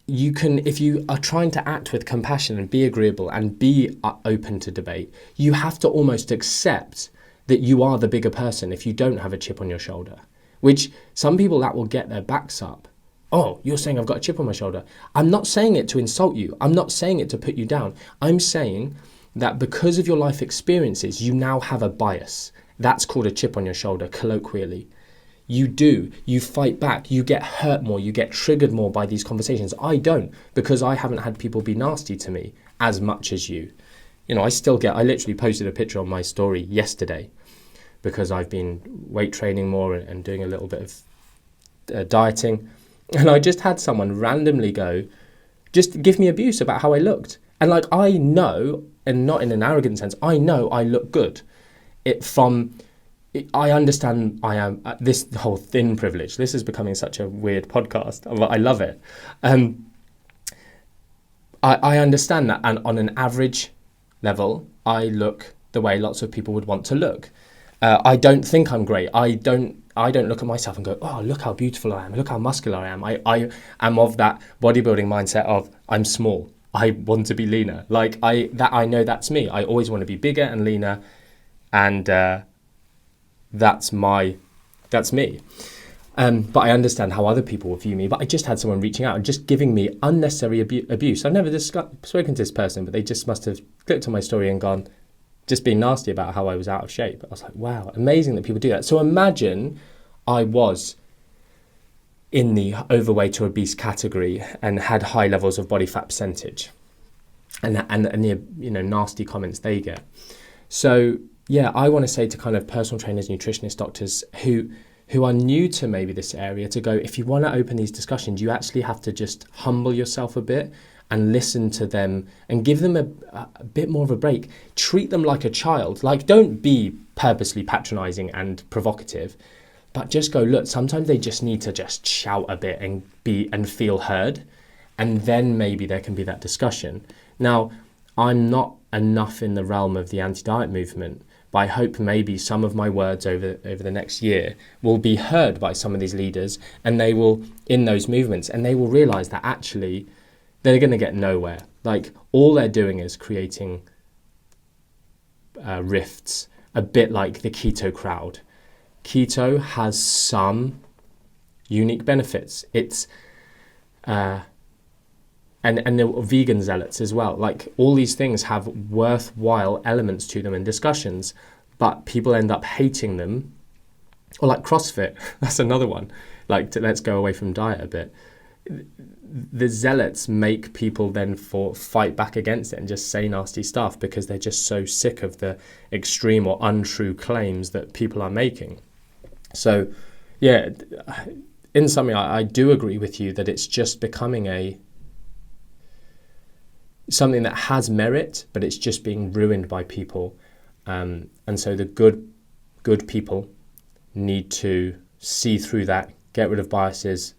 you can, if you are trying to act with compassion and be agreeable and be open to debate, you have to almost accept that you are the bigger person if you don't have a chip on your shoulder, which some people, that will get their backs up. Oh, you're saying I've got a chip on my shoulder. I'm not saying it to insult you. I'm not saying it to put you down. I'm saying that because of your life experiences, you now have a bias. That's called a chip on your shoulder, colloquially. You fight back, you get hurt more, you get triggered more by these conversations. I don't, because I haven't had people be nasty to me as much as you. You know, I literally posted a picture on my story yesterday because I've been weight training more and doing a little bit of dieting. And I just had someone randomly just give me abuse about how I looked. And like, I know, and not in an arrogant sense, I know I look good. I understand I am this whole thin privilege. This is becoming such a weird podcast, but I love it. I understand that, and on an average level, I look the way lots of people would want to look. I don't think I'm great. I don't look at myself and go, oh, look how beautiful I am. Look how muscular I am. I am of that bodybuilding mindset of I'm small. I want to be leaner. I know that's me. I always want to be bigger and leaner, and that's me. But I understand how other people will view me. But I just had someone reaching out and just giving me unnecessary abuse. I've never spoken to this person, but they just must have clicked on my story and gone, just being nasty about how I was out of shape. I was like, wow, amazing that people do that. So imagine I was in the overweight or obese category and had high levels of body fat percentage, and the nasty comments they get. So yeah, I want to say to kind of personal trainers, nutritionists, doctors who are new to maybe this area, to go, if you want to open these discussions, you actually have to just humble yourself a bit and listen to them and give them a bit more of a break. Treat them like a child. Like, don't be purposely patronizing and provocative, but just go, look, sometimes they just need to just shout a bit and feel heard. And then maybe there can be that discussion. Now, I'm not enough in the realm of the anti-diet movement, but I hope maybe some of my words over the next year will be heard by some of these leaders, and they will, in those movements, and they will realize that actually they're going to get nowhere. Like, all they're doing is creating rifts, a bit like the keto crowd. Keto has some unique benefits. It's and the vegan zealots as well. Like, all these things have worthwhile elements to them in discussions, but people end up hating them. Or like CrossFit, that's another one. Like, let's go away from diet a bit. The zealots make people then fight back against it and just say nasty stuff because they're just so sick of the extreme or untrue claims that people are making. So, yeah, in summary, I do agree with you that it's just becoming something that has merit, but it's just being ruined by people. And so the good people need to see through that, get rid of biases,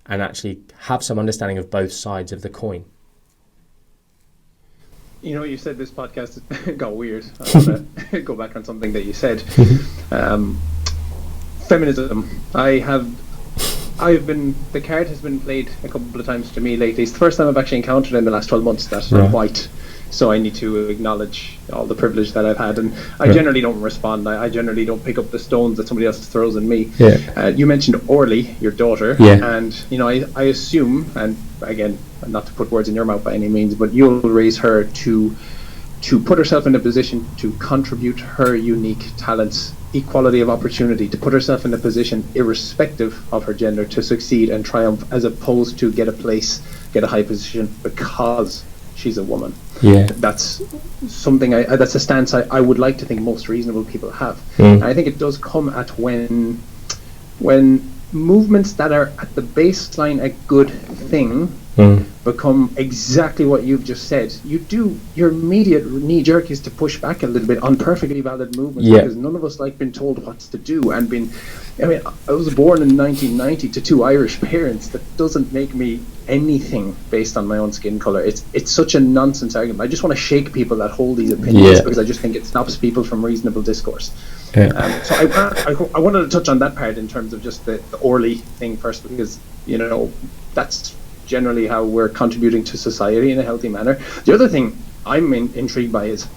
and actually have some understanding of both sides of the coin. You know, you said this podcast got weird. I want to go back on something that you said. Feminism. The card has been played a couple of times to me lately. It's the first time I've actually encountered in the last 12 months that I'm white. So I need to acknowledge all the privilege that I've had. And I generally don't respond. I generally don't pick up the stones that somebody else throws at me. Yeah. You mentioned Orly, your daughter. Yeah. And, you know, I assume, and again, not to put words in your mouth by any means, but you'll raise her to put herself in a position to contribute her unique talents, equality of opportunity, to put herself in a position, irrespective of her gender, to succeed and triumph, as opposed to get a high position because she's a woman. Yeah, that's something. That's a stance I would like to think most reasonable people have. And I think it does come at when movements that are at the baseline a good thing become exactly what you've just said. Your immediate knee jerk is to push back a little bit on perfectly valid movements, because none of us like being told what to do and I was born in 1990 to two Irish parents. That doesn't make me anything based on my own skin color. It's such a nonsense argument. I just want to shake people that hold these opinions, because I just think it stops people from reasonable discourse. So I wanted to touch on that part in terms of just the Orly thing first, because that's generally how we're contributing to society in a healthy manner. The other thing I'm intrigued by is,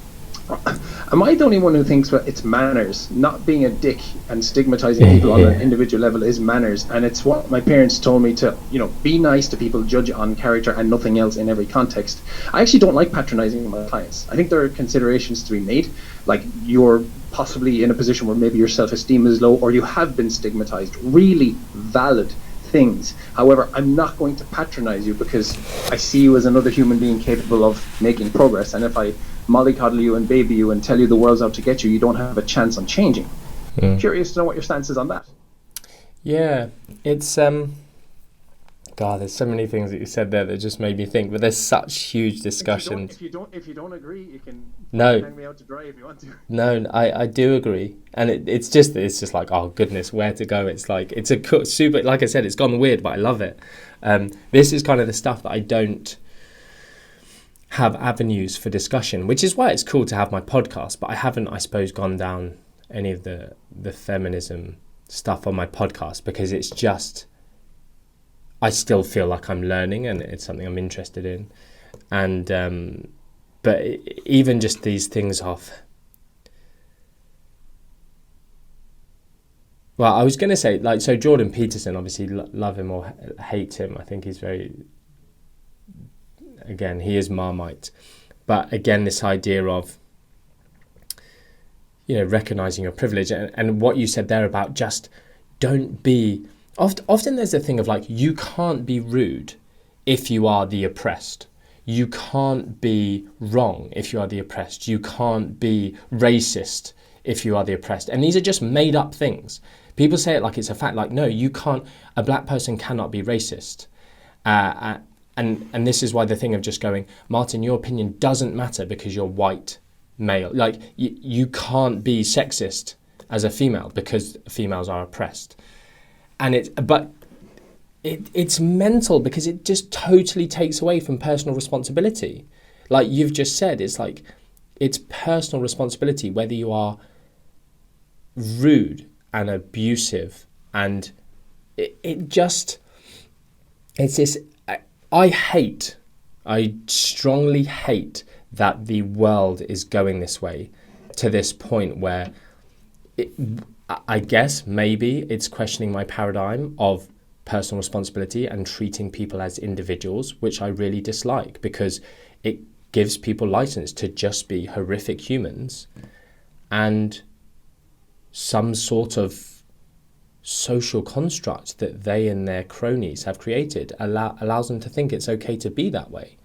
am I the only one who thinks that it's manners? Not being a dick and stigmatizing people on an individual level is manners, and it's what my parents told me to, be nice to people, judge on character and nothing else in every context. I actually don't like patronizing my clients. I think there are considerations to be made, like you're possibly in a position where maybe your self-esteem is low or you have been stigmatized. Really valid things. However, I'm not going to patronize you because I see you as another human being capable of making progress, and if I mollycoddle you and baby you and tell you the world's out to get you, you don't have a chance on changing. Curious to know what your stance is on that. Yeah, it's God, there's so many things that you said there that just made me think. But there's such huge discussions. If you don't agree, you can hang me out to dry if you want to. No, I do agree, and it's just like, oh goodness, where to go? It's like it's a super. Like I said, it's gone weird, but I love it. This is kind of the stuff that I don't have avenues for discussion, which is why it's cool to have my podcast. But I haven't, I suppose, gone down any of the feminism stuff on my podcast, because it's just, I still feel like I'm learning and it's something I'm interested in. And but even just these things of, well, I was going to say, like, so Jordan Peterson, obviously love him or hate him. I think he's again, he is Marmite. But again, this idea of, recognizing your privilege and what you said there about just don't be, often there's a thing of like, you can't be rude if you are the oppressed. You can't be wrong if you are the oppressed. You can't be racist if you are the oppressed. And these are just made up things. People say it like it's a fact, like, no, you can't, a black person cannot be racist. And this is why the thing of just going, Martin, your opinion doesn't matter because you're white male. Like, you can't be sexist as a female because females are oppressed. And it's mental, because it just totally takes away from personal responsibility. Like you've just said, it's like, it's personal responsibility whether you are rude and abusive. And it's this, I strongly hate that the world is going this way, to this point where I guess maybe it's questioning my paradigm of personal responsibility and treating people as individuals, which I really dislike, because it gives people license to just be horrific humans, and some sort of social construct that they and their cronies have created allows them to think it's okay to be that way.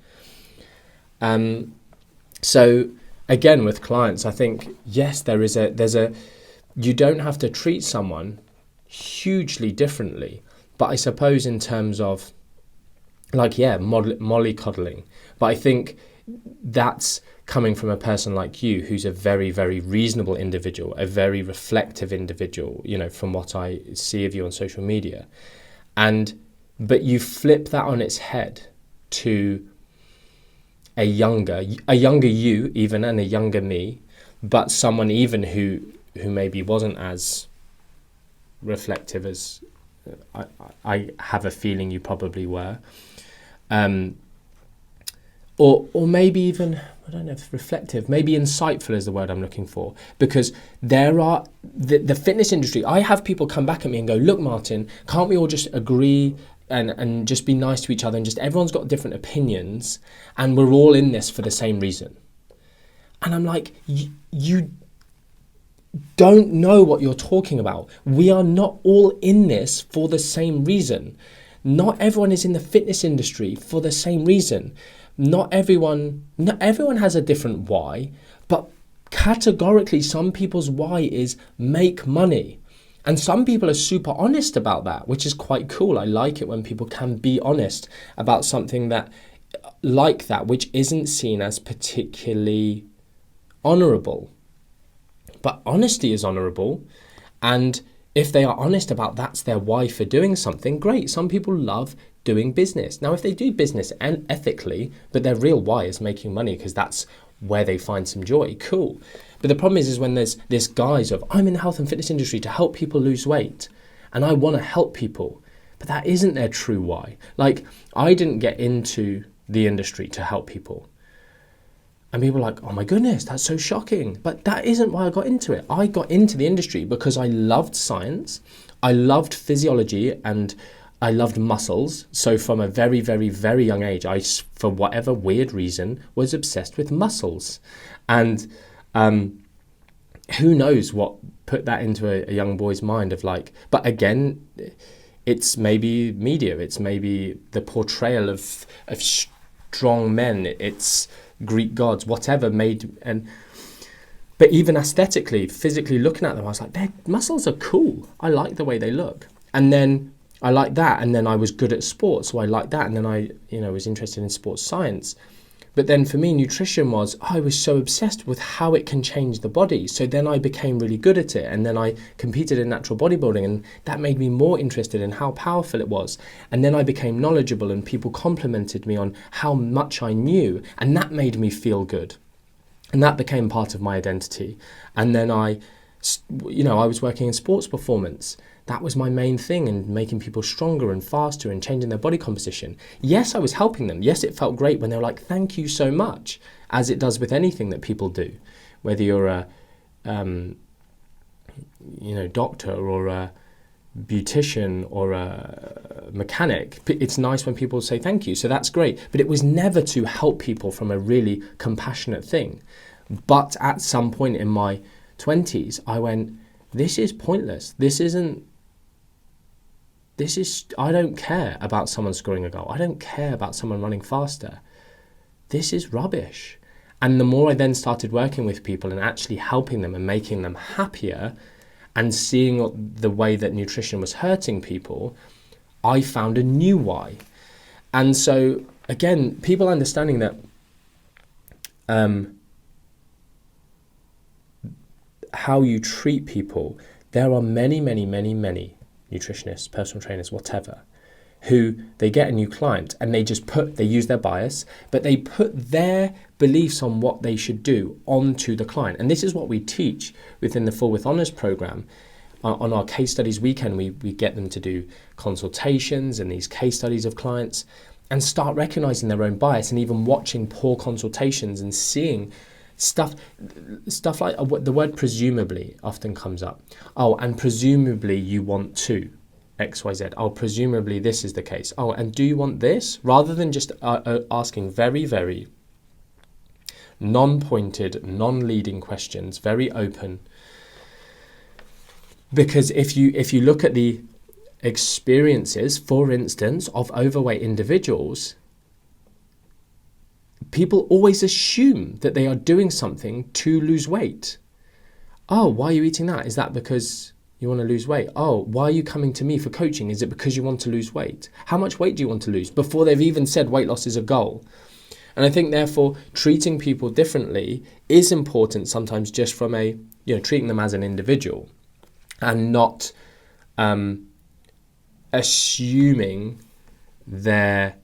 So again, with clients, I think, yes, there's a you don't have to treat someone hugely differently, but I suppose in terms of, like, mollycoddling, but I think that's coming from a person like you, who's a very, very reasonable individual, a very reflective individual, from what I see of you on social media. But you flip that on its head to a younger you even, and a younger me, but someone even who maybe wasn't as reflective as I have a feeling you probably were. Or maybe even, I don't know if reflective, maybe insightful is the word I'm looking for. Because there are, the fitness industry, I have people come back at me and go, look, Martin, can't we all just agree and just be nice to each other, and just everyone's got different opinions, and we're all in this for the same reason. And I'm like, you don't know what you're talking about. We are not all in this for the same reason. Not everyone is in the fitness industry for the same reason. Not everyone has a different why, but categorically some people's why is make money. And some people are super honest about that, which is quite cool. I like it when people can be honest about something that like that, which isn't seen as particularly honourable. But honesty is honourable, and if they are honest about that's their why for doing something, great. Some people love doing business. Now, if they do business and ethically, but their real why is making money because that's where they find some joy, cool. But the problem is when there's this guise of, I'm in the health and fitness industry to help people lose weight, and I want to help people, but that isn't their true why. Like, I didn't get into the industry to help people. And people are like, oh my goodness, that's so shocking. But that isn't why I got into it. I got into the industry because I loved science, I loved physiology, and I loved muscles. So from a very, very, very young age, I, for whatever weird reason, was obsessed with muscles. And who knows what put that into a young boy's mind of like, but again, it's maybe media, it's maybe the portrayal of strong men, it's Greek gods, whatever made, but even aesthetically, physically looking at them, I was like, their muscles are cool. I like the way they look. And then I liked that, and then I was good at sports, so I liked that, and then I, was interested in sports science. But then for me, nutrition was, I was so obsessed with how it can change the body. So then I became really good at it, and then I competed in natural bodybuilding, and that made me more interested in how powerful it was. And then I became knowledgeable, and people complimented me on how much I knew, and that made me feel good. And that became part of my identity. And then I was working in sports performance. That was my main thing, and making people stronger and faster and changing their body composition. Yes, I was helping them. Yes, it felt great when they were like, thank you so much, as it does with anything that people do. Whether you're a doctor or a beautician or a mechanic, it's nice when people say thank you. So that's great. But it was never to help people from a really compassionate thing. But at some point in my 20s, I went, this is pointless. I don't care about someone scoring a goal. I don't care about someone running faster. This is rubbish. And the more I then started working with people and actually helping them and making them happier and seeing the way that nutrition was hurting people, I found a new why. And so, again, people understanding that how you treat people, there are many, many, many, many nutritionists, personal trainers, whatever, who they get a new client and they use their bias, but they put their beliefs on what they should do onto the client. And this is what we teach within the Full With Honours program. On our case studies weekend, we get them to do consultations and these case studies of clients and start recognizing their own bias, and even watching poor consultations and seeing stuff like the word presumably often comes up. Oh, and presumably you want to XYZ. Oh, presumably this is the case. Oh, and do you want this? Rather than just asking very, very non-pointed, non-leading questions, very open. Because if you look at the experiences, for instance, of overweight individuals, people always assume that they are doing something to lose weight. Oh, why are you eating that? Is that because you want to lose weight? Oh, why are you coming to me for coaching? Is it because you want to lose weight? How much weight do you want to lose? Before they've even said weight loss is a goal. And I think, therefore, treating people differently is important sometimes, just from treating them as an individual and not assuming that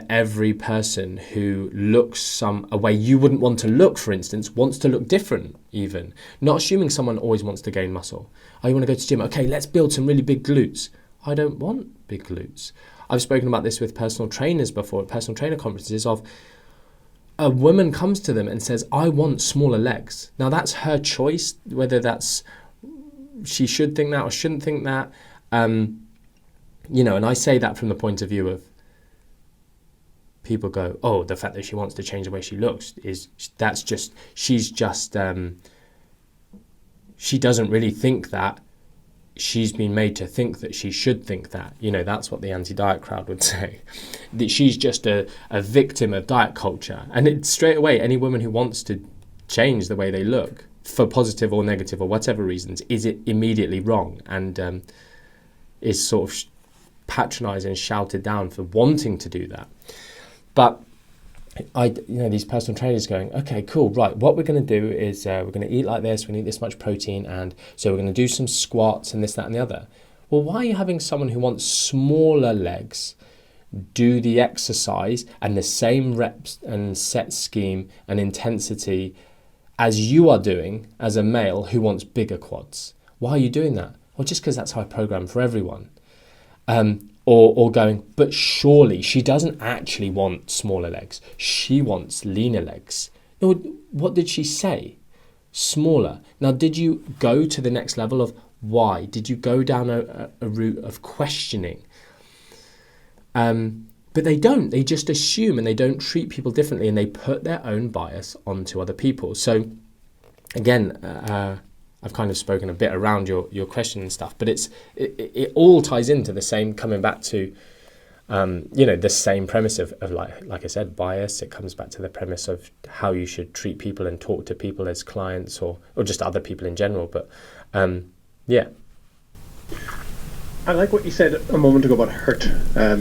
every person who looks a way you wouldn't want to look, for instance, wants to look different even. Not assuming someone always wants to gain muscle. Oh, you want to go to the gym? Okay, let's build some really big glutes. I don't want big glutes. I've spoken about this with personal trainers before, at personal trainer conferences, of a woman comes to them and says, I want smaller legs. Now that's her choice, whether she should think that or shouldn't think that. and I say that from the point of view of people go, oh, the fact that she wants to change the way she looks she's just she doesn't really think that. She's been made to think that she should think that. That's what the anti-diet crowd would say. That she's just a victim of diet culture. And it's straight away, any woman who wants to change the way they look, for positive or negative or whatever reasons, is it immediately wrong and is sort of patronised and shouted down for wanting to do that. But these personal trainers going, okay, cool, right, what we're going to do is we're going to eat like this, we're going to eat this much protein, and so we're going to do some squats and this, that, and the other. Well, why are you having someone who wants smaller legs do the exercise and the same reps and set scheme and intensity as you are doing as a male who wants bigger quads? Why are you doing that? Well, just because that's how I program for everyone. Or going, but surely she doesn't actually want smaller legs. She wants leaner legs. No, what did she say? Smaller. Now, did you go to the next level of why? Did you go down a route of questioning? But they don't. They just assume and they don't treat people differently and they put their own bias onto other people. So, again, I've kind of spoken a bit around your question and stuff, but it all ties into the same, coming back to the same premise of like I said, bias. It comes back to the premise of how you should treat people and talk to people as clients or just other people in general. But yeah. I like what you said a moment ago about hurt.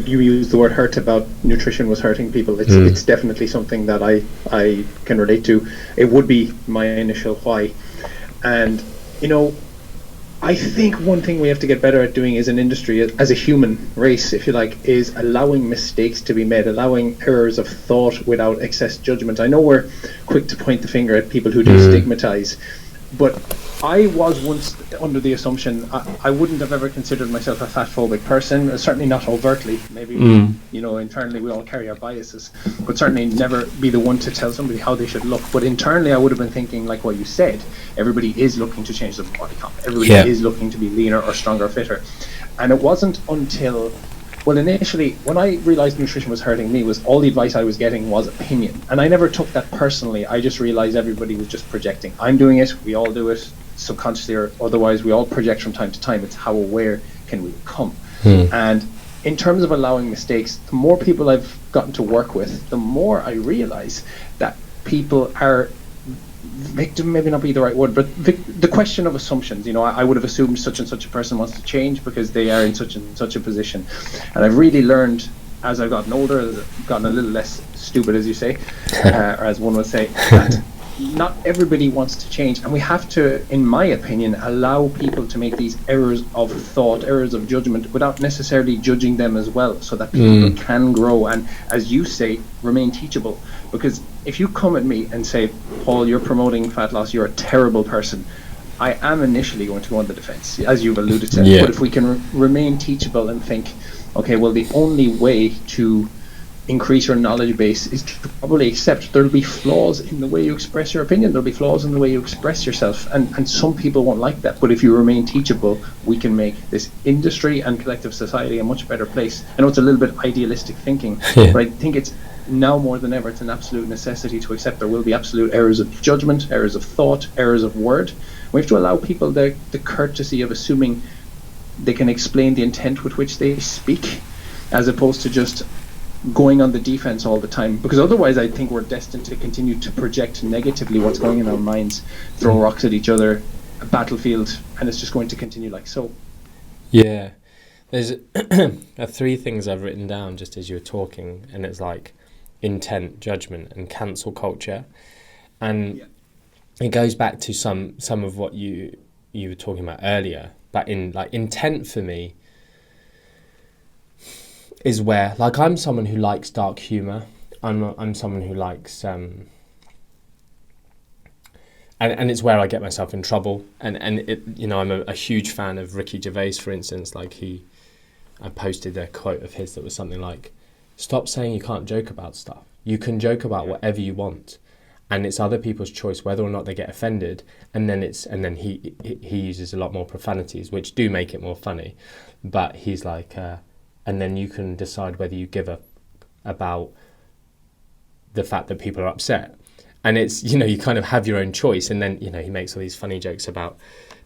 You used the word hurt about nutrition was hurting people. It's definitely something that I can relate to. It would be my initial why. And, I think one thing we have to get better at doing as an industry, as a human race, if you like, is allowing mistakes to be made, allowing errors of thought without excess judgment. I know we're quick to point the finger at people who do stigmatize, but I was once under the assumption I wouldn't have ever considered myself a fatphobic person, certainly not overtly. Maybe, internally we all carry our biases, but certainly never be the one to tell somebody how they should look. But internally I would have been thinking, like what you said, everybody is looking to change their body comp. Everybody is looking to be leaner or stronger or fitter. And it wasn't until... Well, initially, when I realized nutrition was hurting me, was all the advice I was getting was opinion. And I never took that personally. I just realized everybody was just projecting. I'm doing it, we all do it, subconsciously or otherwise. We all project from time to time. It's how aware can we become. And in terms of allowing mistakes, the more people I've gotten to work with, the more I realize that people are victim, maybe not be the right word, but the question of assumptions. I would have assumed such and such a person wants to change because they are in such and such a position. And I've really learned as I've gotten older, as I've gotten a little less stupid, as you say, or as one would say, that not everybody wants to change. And we have to, in my opinion, allow people to make these errors of thought, errors of judgment, without necessarily judging them as well, so that people can grow and, as you say, remain teachable. Because if you come at me and say, Paul, you're promoting fat loss, you're a terrible person, I am initially going to go on the defense, as you've alluded to. But if we can remain teachable and think, okay, well, the only way to increase your knowledge base is to probably accept there'll be flaws in the way you express your opinion, there'll be flaws in the way you express yourself, and some people won't like that. But if you remain teachable, we can make this industry and collective society a much better place. I know it's a little bit idealistic thinking, but I think it's now more than ever, it's an absolute necessity to accept there will be absolute errors of judgment, errors of thought, errors of word. We have to allow people the courtesy of assuming they can explain the intent with which they speak, as opposed to just going on the defense all the time, because otherwise I think we're destined to continue to project negatively what's going in our minds, throw rocks at each other, a battlefield, and it's just going to continue like so. Yeah, there's three things I've written down just as you were talking, and it's like intent, judgment, and cancel culture, and it goes back to some of what you were talking about earlier. But in like intent for me is where, like, I'm someone who likes dark humor. I'm someone who likes and it's where I get myself in trouble. And it, I'm a huge fan of Ricky Gervais, for instance. Like I posted a quote of his that was something like, "Stop saying you can't joke about stuff. You can joke about whatever you want, and it's other people's choice whether or not they get offended." And then he uses a lot more profanities, which do make it more funny. But he's like, and then you can decide whether you give a about the fact that people are upset. And it's, you know, you kind of have your own choice. And then, you know, he makes all these funny jokes about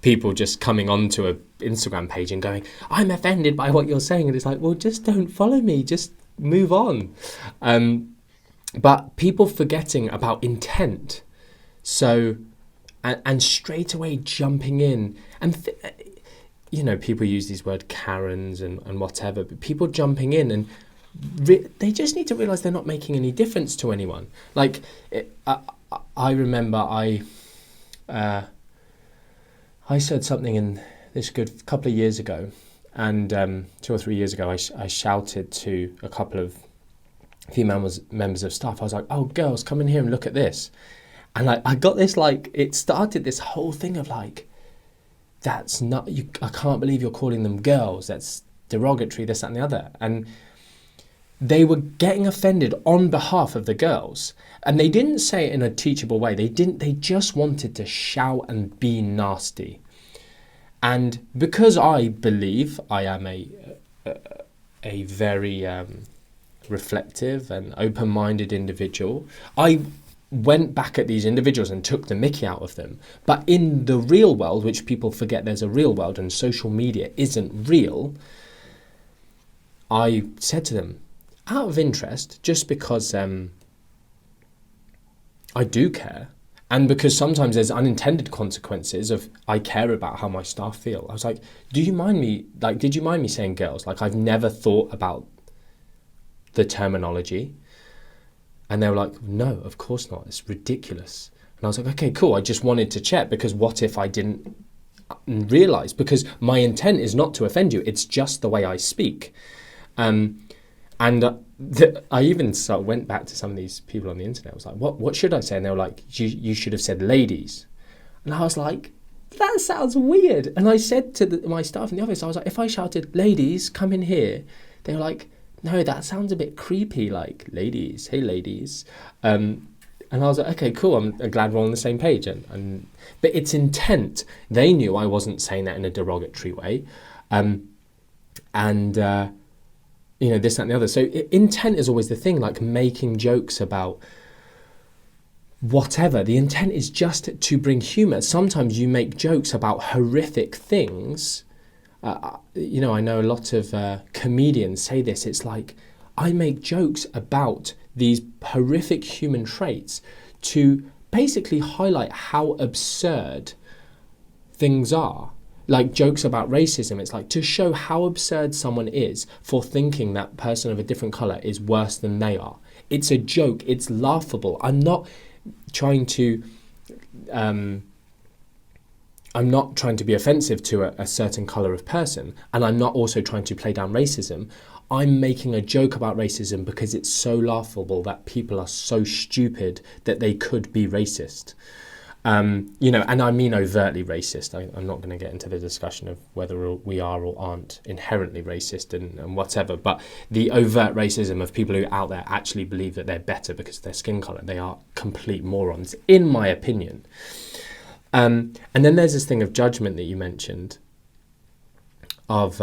people just coming onto a Instagram page and going, I'm offended by what you're saying. And it's like, well, just don't follow me, just move on. But people forgetting about intent. So, and straight away jumping in. And, you know, people use these words Karens and whatever, but people jumping in and they just need to realise they're not making any difference to anyone. Like, I remember I said something in this good couple of years ago, and 2 or 3 years ago, I shouted to a couple of female members of staff. I was like, "Oh, girls, come in here and look at this," and I got this, like, it started this whole thing of like, that's not you. I can't believe you're calling them girls. That's derogatory. This, that, and the other, and they were getting offended on behalf of the girls. And they didn't say it in a teachable way. They just wanted to shout and be nasty. And because I believe I am a very reflective and open-minded individual, I went back at these individuals and took the mickey out of them. But in the real world, which people forget there's a real world and social media isn't real, I said to them, out of interest, just because I do care, and because sometimes there's unintended consequences of I care about how my staff feel. I was like, did you mind me saying girls? Like, I've never thought about the terminology. And they were like, no, of course not. It's ridiculous. And I was like, okay, cool. I just wanted to check, because what if I didn't realise? Because my intent is not to offend you. It's just the way I speak. I even went back to some of these people on the internet. I was like, what should I say? And they were like, you should have said ladies. And I was like, that sounds weird. And I said to my staff in the office, I was like, if I shouted, ladies, come in here, they were like, no, that sounds a bit creepy, like, ladies, hey, ladies. And I was like, okay, cool, I'm glad we're on the same page. But it's intent. They knew I wasn't saying that in a derogatory way. You know, this, that, and the other. So intent is always the thing, like making jokes about whatever. The intent is just to bring humour. Sometimes you make jokes about horrific things. You know, I know a lot of comedians say this. It's like, I make jokes about these horrific human traits to basically highlight how absurd things are. Like jokes about racism, it's like to show how absurd someone is for thinking that person of a different colour is worse than they are. It's a joke, it's laughable. I'm not trying to be offensive to a certain colour of person, and I'm not also trying to play down racism. I'm making a joke about racism because it's so laughable that people are so stupid that they could be racist. You know, and I mean overtly racist. I'm not going to get into the discussion of whether we are or aren't inherently racist and whatever, but the overt racism of people who out there actually believe that they're better because of their skin colour, they are complete morons, in my opinion. And then there's this thing of judgment that you mentioned of,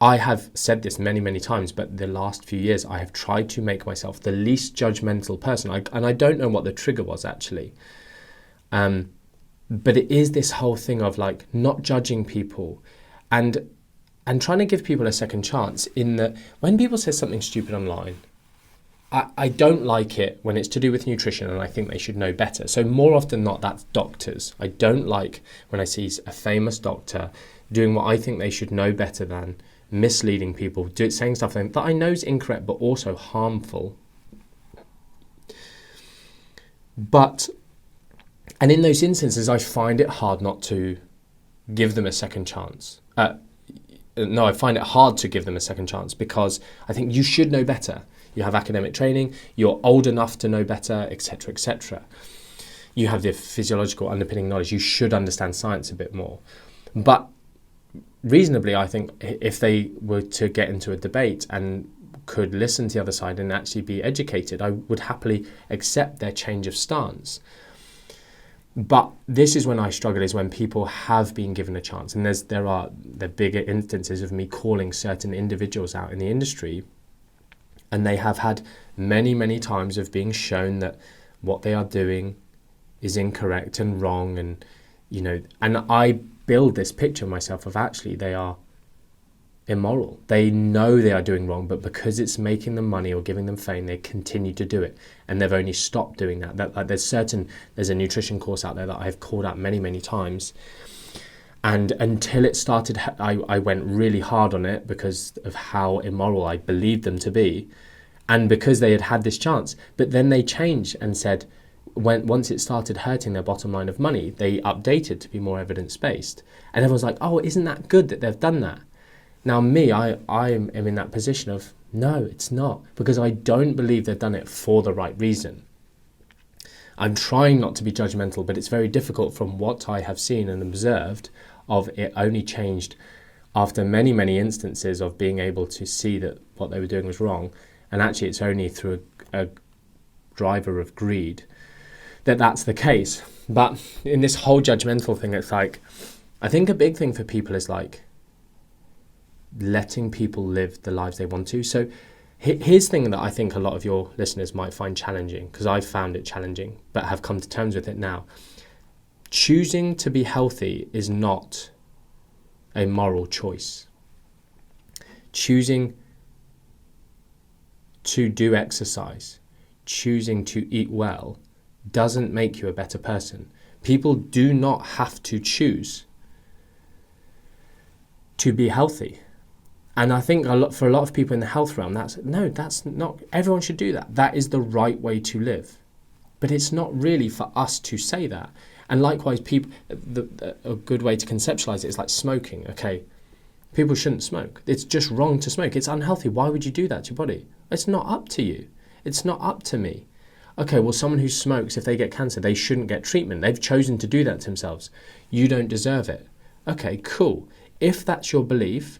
I have said this many, many times, but the last few years I have tried to make myself the least judgmental person. And I don't know what the trigger was actually. But it is this whole thing of like not judging people and trying to give people a second chance, in that when people say something stupid online, I don't like it when it's to do with nutrition and I think they should know better. So more often than not, that's doctors. I don't like when I see a famous doctor doing what I think they should know better than, misleading people, saying stuff that I know is incorrect but also harmful. And in those instances, I find it hard not to give them a second chance. I find it hard to give them a second chance because I think you should know better. You have academic training, you're old enough to know better, etc., etc. You have the physiological underpinning knowledge, you should understand science a bit more. But reasonably, I think if they were to get into a debate and could listen to the other side and actually be educated, I would happily accept their change of stance. But this is when I struggle, is when people have been given a chance. And there are the bigger instances of me calling certain individuals out in the industry, and they have had many, many times of being shown that what they are doing is incorrect and wrong. And, and I build this picture of myself of actually they are immoral. They know they are doing wrong, but because it's making them money or giving them fame, they continue to do it. And they've only stopped doing that. There's a nutrition course out there that I've called out many, many times. And until it started, I went really hard on it because of how immoral I believed them to be. And because they had this chance. But then they changed and said, once it started hurting their bottom line of money, they updated to be more evidence-based. And everyone's like, oh, isn't that good that they've done that? Now me, I am in that position of, no, it's not. Because I don't believe they've done it for the right reason. I'm trying not to be judgmental, but it's very difficult from what I have seen and observed of it only changed after many, many instances of being able to see that what they were doing was wrong. And actually it's only through a driver of greed that's the case. But in this whole judgmental thing, it's like, I think a big thing for people is like letting people live the lives they want to. So here's the thing that I think a lot of your listeners might find challenging, because I've found it challenging, but have come to terms with it now. Choosing to be healthy is not a moral choice. Choosing to do exercise, choosing to eat well, doesn't make you a better person. People do not have to choose to be healthy. And I think for a lot of people in the health realm, that's not, everyone should do that. That is the right way to live. But it's not really for us to say that. And likewise, a good way to conceptualize it is like smoking. Okay, people shouldn't smoke. It's just wrong to smoke. It's unhealthy. Why would you do that to your body? It's not up to you. It's not up to me. Okay, well, someone who smokes, if they get cancer, they shouldn't get treatment. They've chosen to do that to themselves. You don't deserve it. Okay, cool. If that's your belief,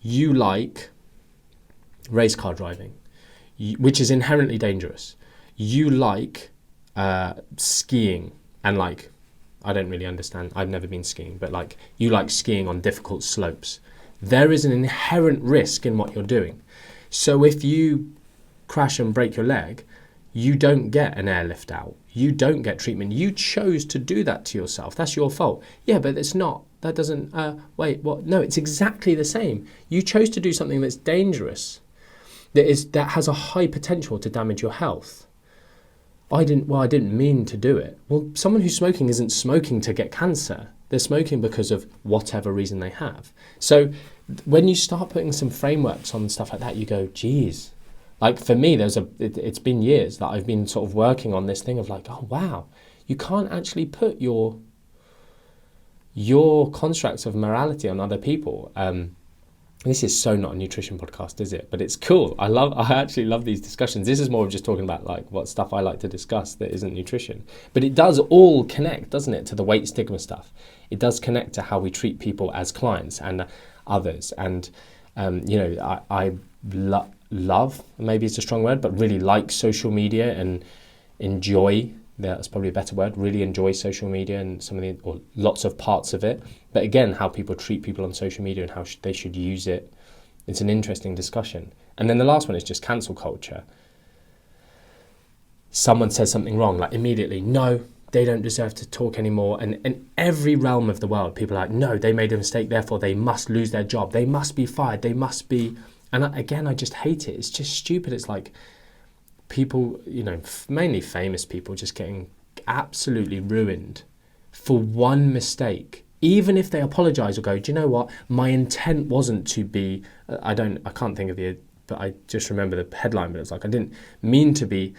you like race car driving, which is inherently dangerous. You like skiing, and like, I don't really understand. I've never been skiing, but like, you like skiing on difficult slopes. There is an inherent risk in what you're doing. So if you crash and break your leg, you don't get an airlift out. You don't get treatment. You chose to do that to yourself. That's your fault. Yeah, but it's not. That doesn't, wait, what? No, it's exactly the same. You chose to do something that's dangerous, that has a high potential to damage your health. I didn't mean to do it. Well, someone who's smoking isn't smoking to get cancer. They're smoking because of whatever reason they have. So when you start putting some frameworks on stuff like that, you go, geez. Like for me, it's been years that I've been sort of working on this thing of like, oh, wow, you can't actually put your constructs of morality on other people. This is so not a nutrition podcast, is it? But it's cool. I actually love these discussions. This is more of just talking about like what stuff I like to discuss that isn't nutrition. But it does all connect, doesn't it, to the weight stigma stuff. It does connect to how we treat people as clients and others. And, I love, maybe it's a strong word, but really like social media and enjoy, that's probably a better word, really enjoy social media and lots of parts of it. But again, how people treat people on social media and how they should use it, it's an interesting discussion. And then the last one is just cancel culture. Someone says something wrong, like immediately, no, they don't deserve to talk anymore. And in every realm of the world, people are like, no, they made a mistake, therefore they must lose their job. They must be fired. They must be... And again, I just hate it. It's just stupid. It's like people, mainly famous people just getting absolutely ruined for one mistake. Even if they apologise or go, do you know what? My intent wasn't to be, I can't think of but I just remember the headline, but it's like, I didn't mean to be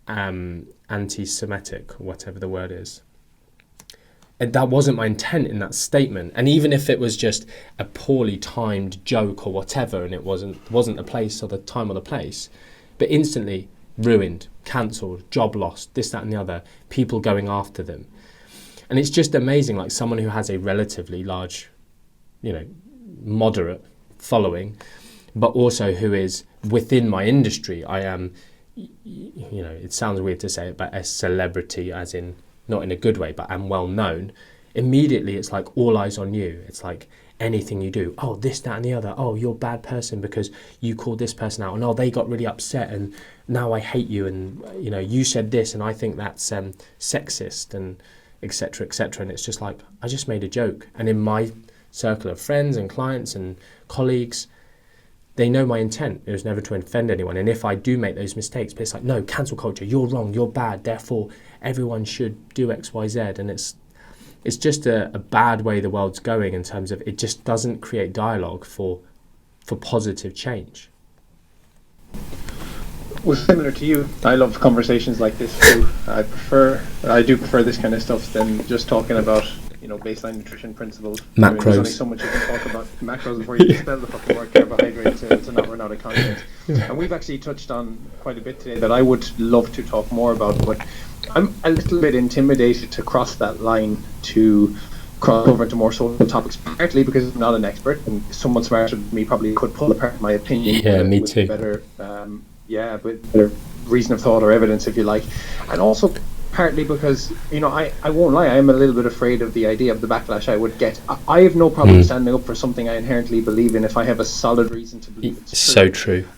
anti-Semitic, or whatever the word is. And that wasn't my intent in that statement. And even if it was just a poorly timed joke or whatever, and it wasn't the place or the time or the place, but instantly ruined, cancelled, job lost, this, that and the other, people going after them. And it's just amazing, like someone who has a relatively large, moderate following, but also who is within my industry. I am, it sounds weird to say it, but a celebrity, as in not in a good way, but am well known, immediately it's like all eyes on you. It's like anything you do, oh, this, that, and the other, oh, you're a bad person because you called this person out, and oh, they got really upset, and now I hate you, and you said this, and I think that's sexist, and etc., etc. And it's just like, I just made a joke. And in my circle of friends and clients and colleagues, they know my intent. It was never to offend anyone. And if I do make those mistakes, but it's like, no, cancel culture, you're wrong, you're bad, therefore everyone should do X, Y, Z. And it's just a bad way the world's going, in terms of it just doesn't create dialogue for positive change. Well, similar to you, I love conversations like this too. I do prefer this kind of stuff than just talking about, baseline nutrition principles. Macros. I mean, there's only so much you can talk about macros before you spell the fucking word carbohydrate to not run out of content. And we've actually touched on quite a bit today that I would love to talk more about, but I'm a little bit intimidated to cross that line, to cross over into more social topics, partly because I'm not an expert, and someone smarter than me probably could pull apart my opinion. Yeah, me too. With better reason of thought or evidence, if you like. And also partly because, I won't lie, I am a little bit afraid of the idea of the backlash I would get. I have no problem standing up for something I inherently believe in if I have a solid reason to believe it's true. So true.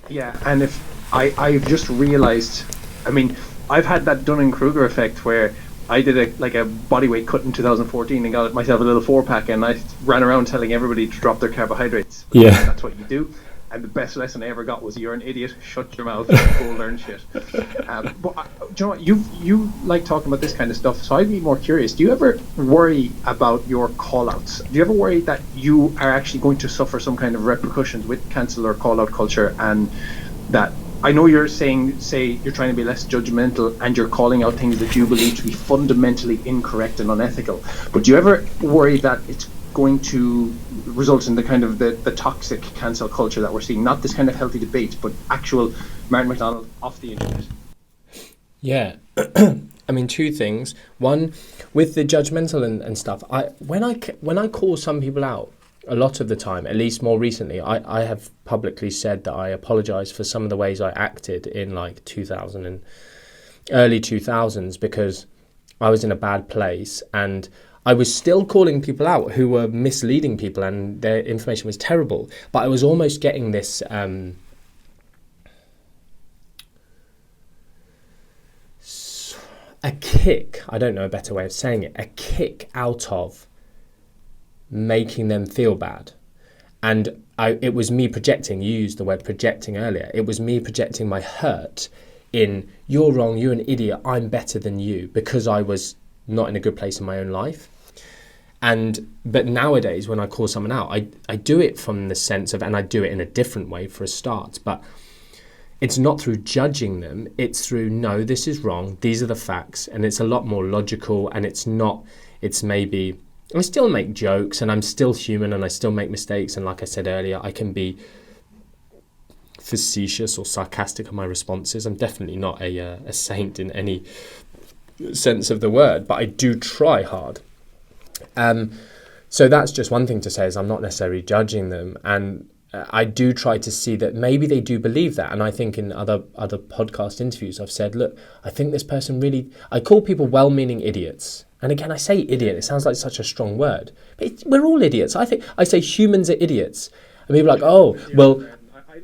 Yeah, and if I've just realised, I've had that Dunning-Kruger effect where I did a bodyweight cut in 2014 and got myself a little 4-pack, and I ran around telling everybody to drop their carbohydrates. Yeah. That's what you do. And the best lesson I ever got was, you're an idiot, shut your mouth, and go learn shit. But do you know what, you like talking about this kind of stuff, so I'd be more curious, do you ever worry about your call-outs? Do you ever worry that you are actually going to suffer some kind of repercussions with cancel or call-out culture, and that, I know you're saying, you're trying to be less judgmental and you're calling out things that you believe to be fundamentally incorrect and unethical, but do you ever worry that it's going to result in the kind of the toxic cancel culture that we're seeing, not this kind of healthy debate, but actual Martin McDonald off the internet? Yeah. Two things. One, with the judgmental and stuff, when I call some people out, a lot of the time, at least more recently, I have publicly said that I apologise for some of the ways I acted in like 2000 and early 2000s, because I was in a bad place, and I was still calling people out who were misleading people, and their information was terrible. But I was almost getting this a kick, I don't know a better way of saying it, a kick out of making them feel bad. And it was me projecting, you used the word projecting earlier, it was me projecting my hurt in, you're wrong, you're an idiot, I'm better than you, because I was not in a good place in my own life. But nowadays, when I call someone out, I do it from the sense of, and I do it in a different way for a start, but it's not through judging them, it's through, no, this is wrong, these are the facts, and it's a lot more logical, and it's maybe, I still make jokes, and I'm still human, and I still make mistakes, and like I said earlier, I can be facetious or sarcastic in my responses. I'm definitely not a saint in any sense of the word, but I do try hard. So that's just one thing to say, is I'm not necessarily judging them, and I do try to see that maybe they do believe that. And I think in other podcast interviews I've said, look, I think this person really, I call people well-meaning idiots. And again, I say idiot, it sounds like such a strong word, but we're all idiots. I say humans are idiots, and people are like, oh, well,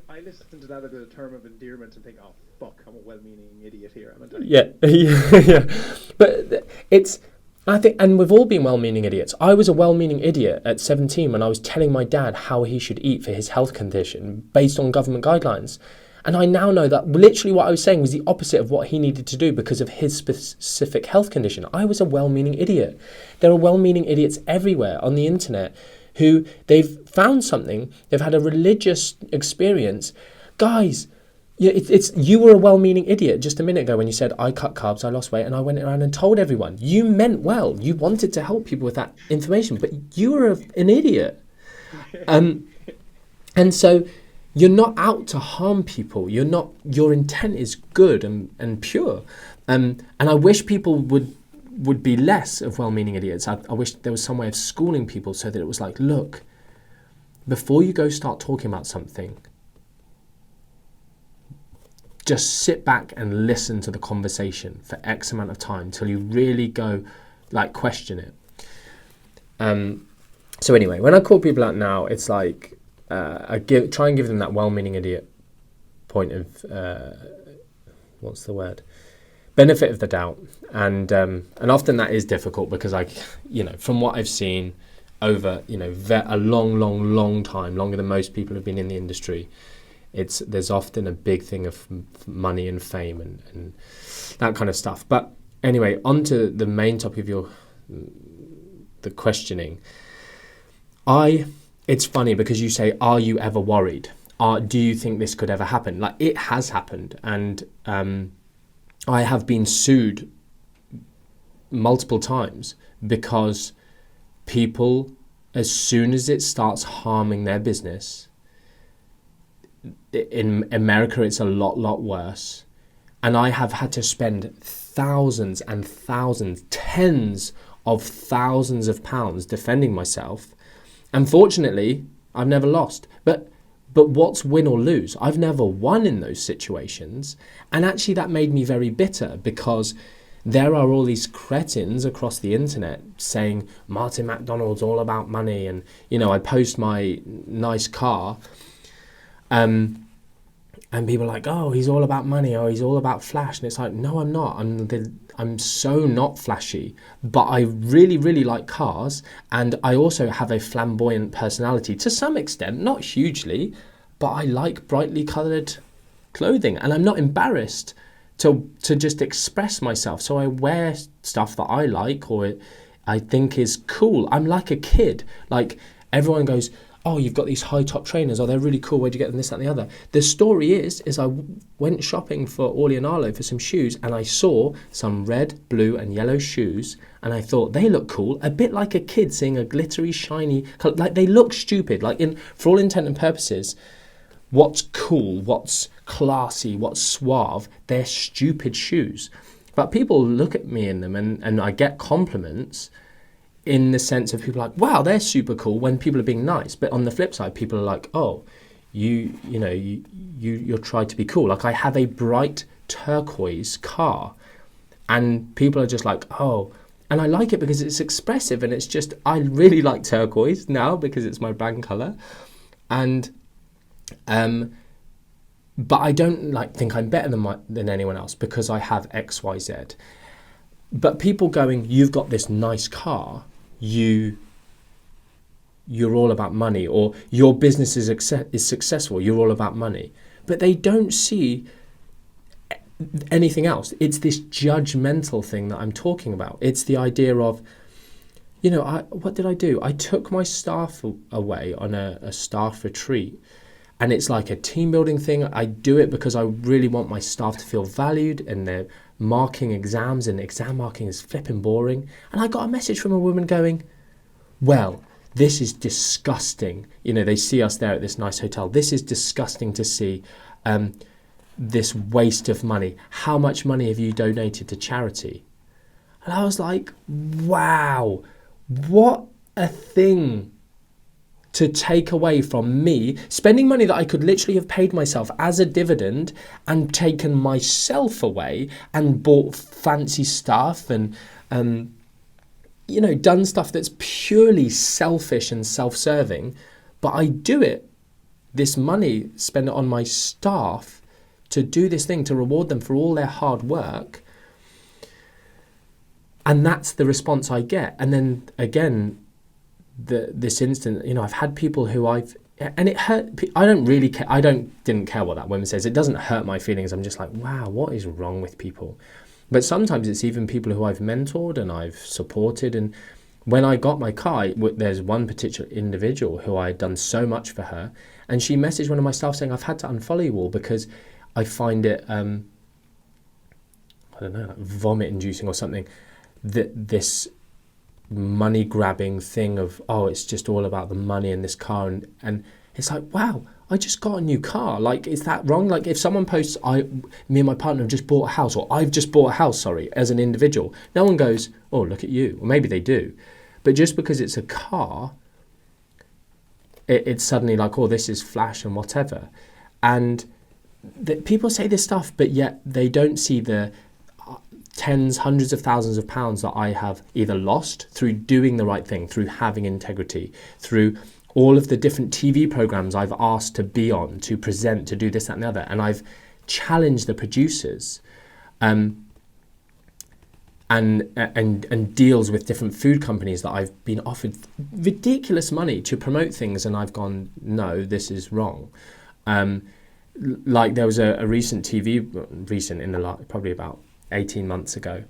I listen to that as a term of endearment and think, oh fuck, I'm a well-meaning idiot here, haven't I? Yeah. But I think, and we've all been well-meaning idiots. I was a well-meaning idiot at 17 when I was telling my dad how he should eat for his health condition based on government guidelines. And I now know that literally what I was saying was the opposite of what he needed to do because of his specific health condition. I was a well-meaning idiot. There are well-meaning idiots everywhere on the internet who they've found something, they've had a religious experience. Guys, you were a well-meaning idiot just a minute ago when you said, I cut carbs, I lost weight, and I went around and told everyone. You meant well. You wanted to help people with that information, but you were an idiot. And so you're not out to harm people. Your intent is good and pure. And I wish people would be less of well-meaning idiots. I wish there was some way of schooling people so that it was like, look, before you go start talking about something, just sit back and listen to the conversation for X amount of time till you really go, like, question it. So anyway, when I call people out now, it's like try and give them that well-meaning idiot point of benefit of the doubt, and often that is difficult because from what I've seen over a long time, longer than most people have been in the industry, there's often a big thing of money and fame and that kind of stuff. But anyway, on to the main topic of the questioning. It's funny because you say, are you ever worried? Do you think this could ever happen? Like, it has happened, and I have been sued multiple times because people, as soon as it starts harming their business, in America it's a lot worse, and I have had to spend thousands and thousands, tens of thousands of pounds defending myself. Unfortunately, I've never lost. But what's win or lose? I've never won in those situations. And actually that made me very bitter because there are all these cretins across the internet saying Martin McDonald's all about money. And, I post my nice car and people are like, oh, he's all about money. Oh, he's all about flash. And it's like, no, I'm not. I'm so not flashy, but I really, really like cars. And I also have a flamboyant personality to some extent, not hugely, but I like brightly coloured clothing. And I'm not embarrassed to just express myself. So I wear stuff that I like or I think is cool. I'm like a kid. Like, everyone goes, oh, you've got these high top trainers. Oh, they're really cool. Where'd you get them? This, that, and the other. The story is I went shopping for Orly and Arlo for some shoes, and I saw some red, blue, and yellow shoes, and I thought they look cool. A bit like a kid seeing a glittery, shiny color. Like, they look stupid. Like, for all intent and purposes, what's cool, what's classy, what's suave, they're stupid shoes. But people look at me in them, and I get compliments. In the sense of people like, wow, they're super cool when people are being nice. But on the flip side, people are like, oh, you're trying to be cool. Like, I have a bright turquoise car and people are just like, oh, and I like it because it's expressive and it's just, I really like turquoise now because it's my brand colour. And, but I don't think I'm better than anyone else because I have X, Y, Z. But people going, you've got this nice car, you're all about money, or your business is successful, you're all about money. But they don't see anything else. It's this judgmental thing that I'm talking about. It's the idea of, what did I do? I took my staff away on a staff retreat. And it's like a team building thing. I do it because I really want my staff to feel valued, and they're marking exams, and exam marking is flipping boring. And I got a message from a woman going, well, this is disgusting. They see us there at this nice hotel. This is disgusting to see this waste of money. How much money have you donated to charity? And I was like, wow, what a thing to take away from me, spending money that I could literally have paid myself as a dividend and taken myself away and bought fancy stuff and, done stuff that's purely selfish and self-serving. But I do it, this money, spend it on my staff to do this thing, to reward them for all their hard work. And that's the response I get. And then again, this instant, I've had people who and it hurt. I don't really care. Didn't care what that woman says. It doesn't hurt my feelings. I'm just like, wow, what is wrong with people? But sometimes it's even people who I've mentored and I've supported. And when I got my car, there's one particular individual who I had done so much for her, and she messaged one of my staff saying, I've had to unfollow you all because I find it, I don't know, like vomit inducing or something. This money grabbing thing of, oh, it's just all about the money in this car, and it's like, wow, I just got a new car. Like, is that wrong? Like, if someone posts, me and my partner have just bought a house, or I've just bought a house, sorry, as an individual, no one goes, oh, look at you. Or maybe they do, but just because it's a car, it's suddenly like, oh, this is flash and whatever. And people say this stuff, but yet they don't see the tens, hundreds of thousands of pounds that I have either lost through doing the right thing, through having integrity, through all of the different TV programs I've asked to be on, to present, to do this, that and the other. And I've challenged the producers and deals with different food companies that I've been offered ridiculous money to promote things, and I've gone, no, this is wrong. Like there was a recent probably about 18 months ago,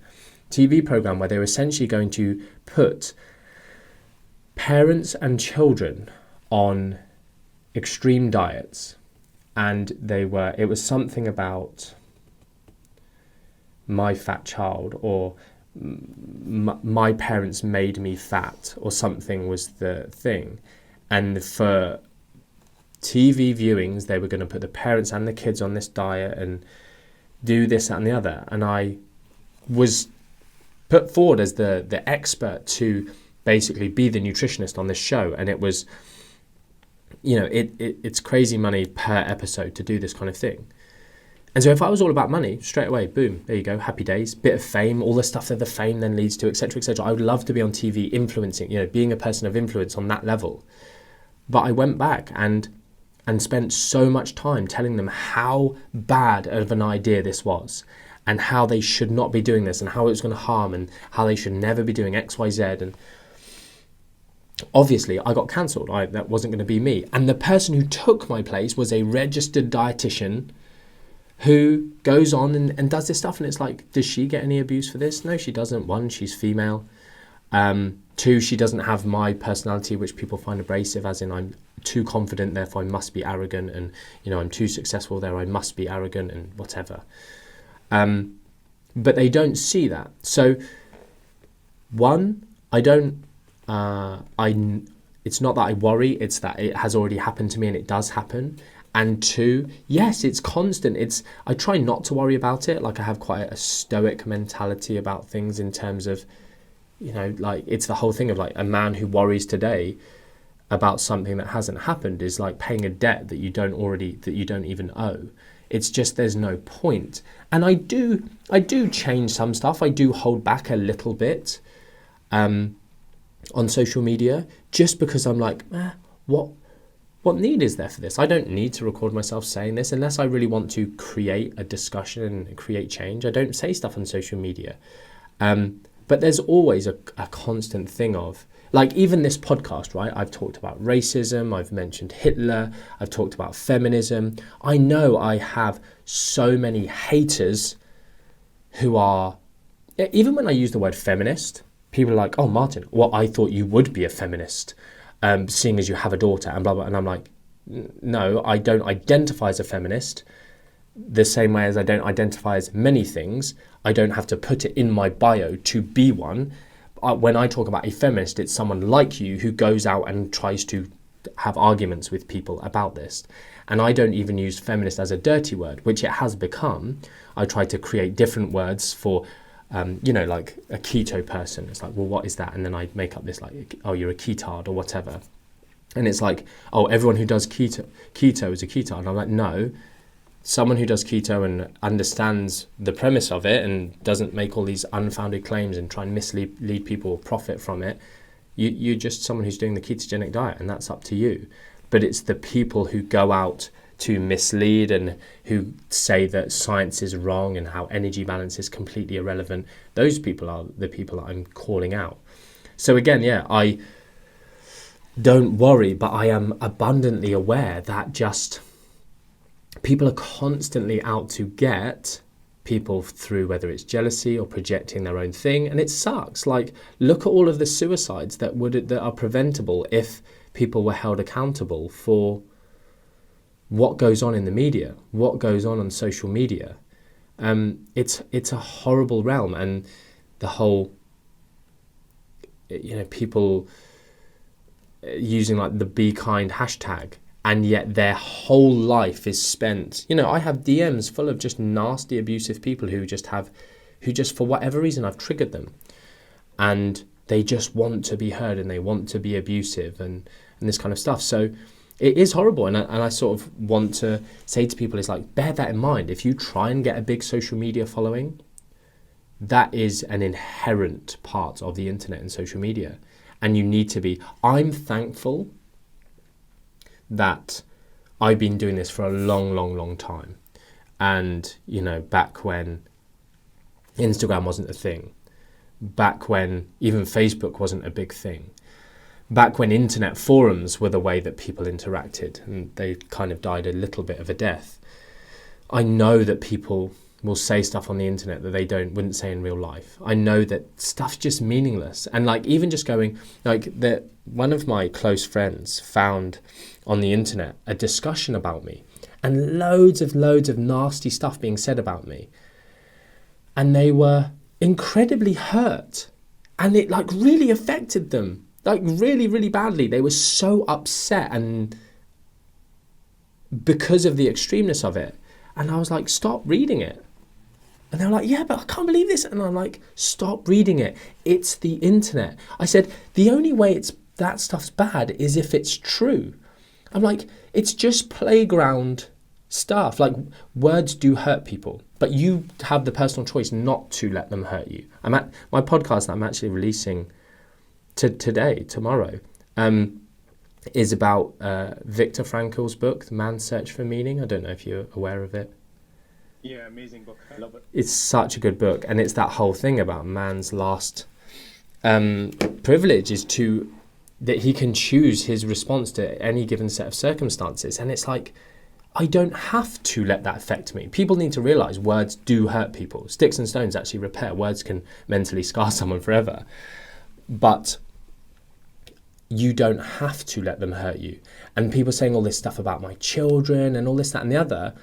TV program where they were essentially going to put parents and children on extreme diets, and it was something about my fat child, or my parents made me fat, or something was the thing. And for TV viewings, they were going to put the parents and the kids on this diet and do this, that and the other. And I was put forward as the expert to basically be the nutritionist on this show. And it was, it's crazy money per episode to do this kind of thing. And so if I was all about money, straight away, boom, there you go, happy days, bit of fame, all the stuff that the fame then leads to, etc., etc. I would love to be on TV influencing, being a person of influence on that level. But I went back and spent so much time telling them how bad of an idea this was, and how they should not be doing this, and how it was going to harm, and how they should never be doing X, Y, Z. And obviously I got cancelled. That wasn't going to be me. And the person who took my place was a registered dietitian who goes on and does this stuff. And it's like, does she get any abuse for this? No, she doesn't. One, she's female. Two, she doesn't have my personality, which people find abrasive, as in I'm too confident, therefore I must be arrogant, and I'm too successful, there I must be arrogant, and whatever. But they don't see that. So one, it's not that I worry, it's that it has already happened to me, and it does happen. And two, yes, it's constant. I try not to worry about it. Like I have quite a stoic mentality about things, in terms of, like it's the whole thing of like a man who worries today about something that hasn't happened is like paying a debt that you don't even owe. It's just, there's no point. And I do change some stuff. I do hold back a little bit on social media, just because I'm like, what need is there for this? I don't need to record myself saying this unless I really want to create a discussion and create change. I don't say stuff on social media. But there's always a constant thing of, like, even this podcast, right? I've talked about racism, I've mentioned Hitler, I've talked about feminism. I know I have so many haters who are, even when I use the word feminist, people are like, oh, Martin, well, I thought you would be a feminist, seeing as you have a daughter, and blah, blah. And I'm like, no, I don't identify as a feminist. The same way as I don't identify as many things, I don't have to put it in my bio to be one. When I talk about a feminist, it's someone like you who goes out and tries to have arguments with people about this. And I don't even use feminist as a dirty word, which it has become. I try to create different words for, like a keto person. It's like, well, what is that? And then I make up this like, oh, you're a ketard or whatever. And it's like, oh, everyone who does keto is a ketard. And I'm like, no. Someone who does keto and understands the premise of it and doesn't make all these unfounded claims and try and mislead people or profit from it, you're just someone who's doing the ketogenic diet, and that's up to you. But it's the people who go out to mislead and who say that science is wrong and how energy balance is completely irrelevant. Those people are the people that I'm calling out. So again, yeah, I don't worry, but I am abundantly aware that just people are constantly out to get people through, whether it's jealousy or projecting their own thing, and it sucks. Like, look at all of the suicides that are preventable if people were held accountable for what goes on in the media, what goes on social media. It's a horrible realm, and the whole, people using like the Be Kind hashtag, and yet their whole life is spent. I have DMs full of just nasty, abusive people who just for whatever reason I've triggered them, and they just want to be heard and they want to be abusive and this kind of stuff. So it is horrible. And I sort of want to say to people, is like, bear that in mind. If you try and get a big social media following, that is an inherent part of the internet and social media. And you need to be. I'm thankful that I've been doing this for a long time. And, you know, back when Instagram wasn't a thing, back when even Facebook wasn't a big thing, back when internet forums were the way that people interacted, and they kind of died a little bit of a death. I know that people will say stuff on the internet that they wouldn't say in real life. I know that stuff's just meaningless. And like, even just going, like, one of my close friends found on the internet a discussion about me, and loads of nasty stuff being said about me. And they were incredibly hurt. And it like really affected them, like really, really badly. They were so upset, and because of the extremeness of it. And I was like, stop reading it. And they were like, yeah, but I can't believe this. And I'm like, stop reading it. It's the internet. I said, the only way that stuff's bad is if it's true. I'm like, it's just playground stuff. Like, words do hurt people, but you have the personal choice not to let them hurt you. I'm at my podcast that I'm actually releasing tomorrow, is about Viktor Frankl's book, The Man's Search for Meaning. I don't know if you're aware of it. Yeah, amazing book. I love it. It's such a good book, and it's that whole thing about man's last privilege is that he can choose his response to any given set of circumstances. And it's like, I don't have to let that affect me. People need to realise words do hurt people. Sticks and stones actually repair. Words can mentally scar someone forever. But you don't have to let them hurt you. And people saying all this stuff about my children and all this, that and the other,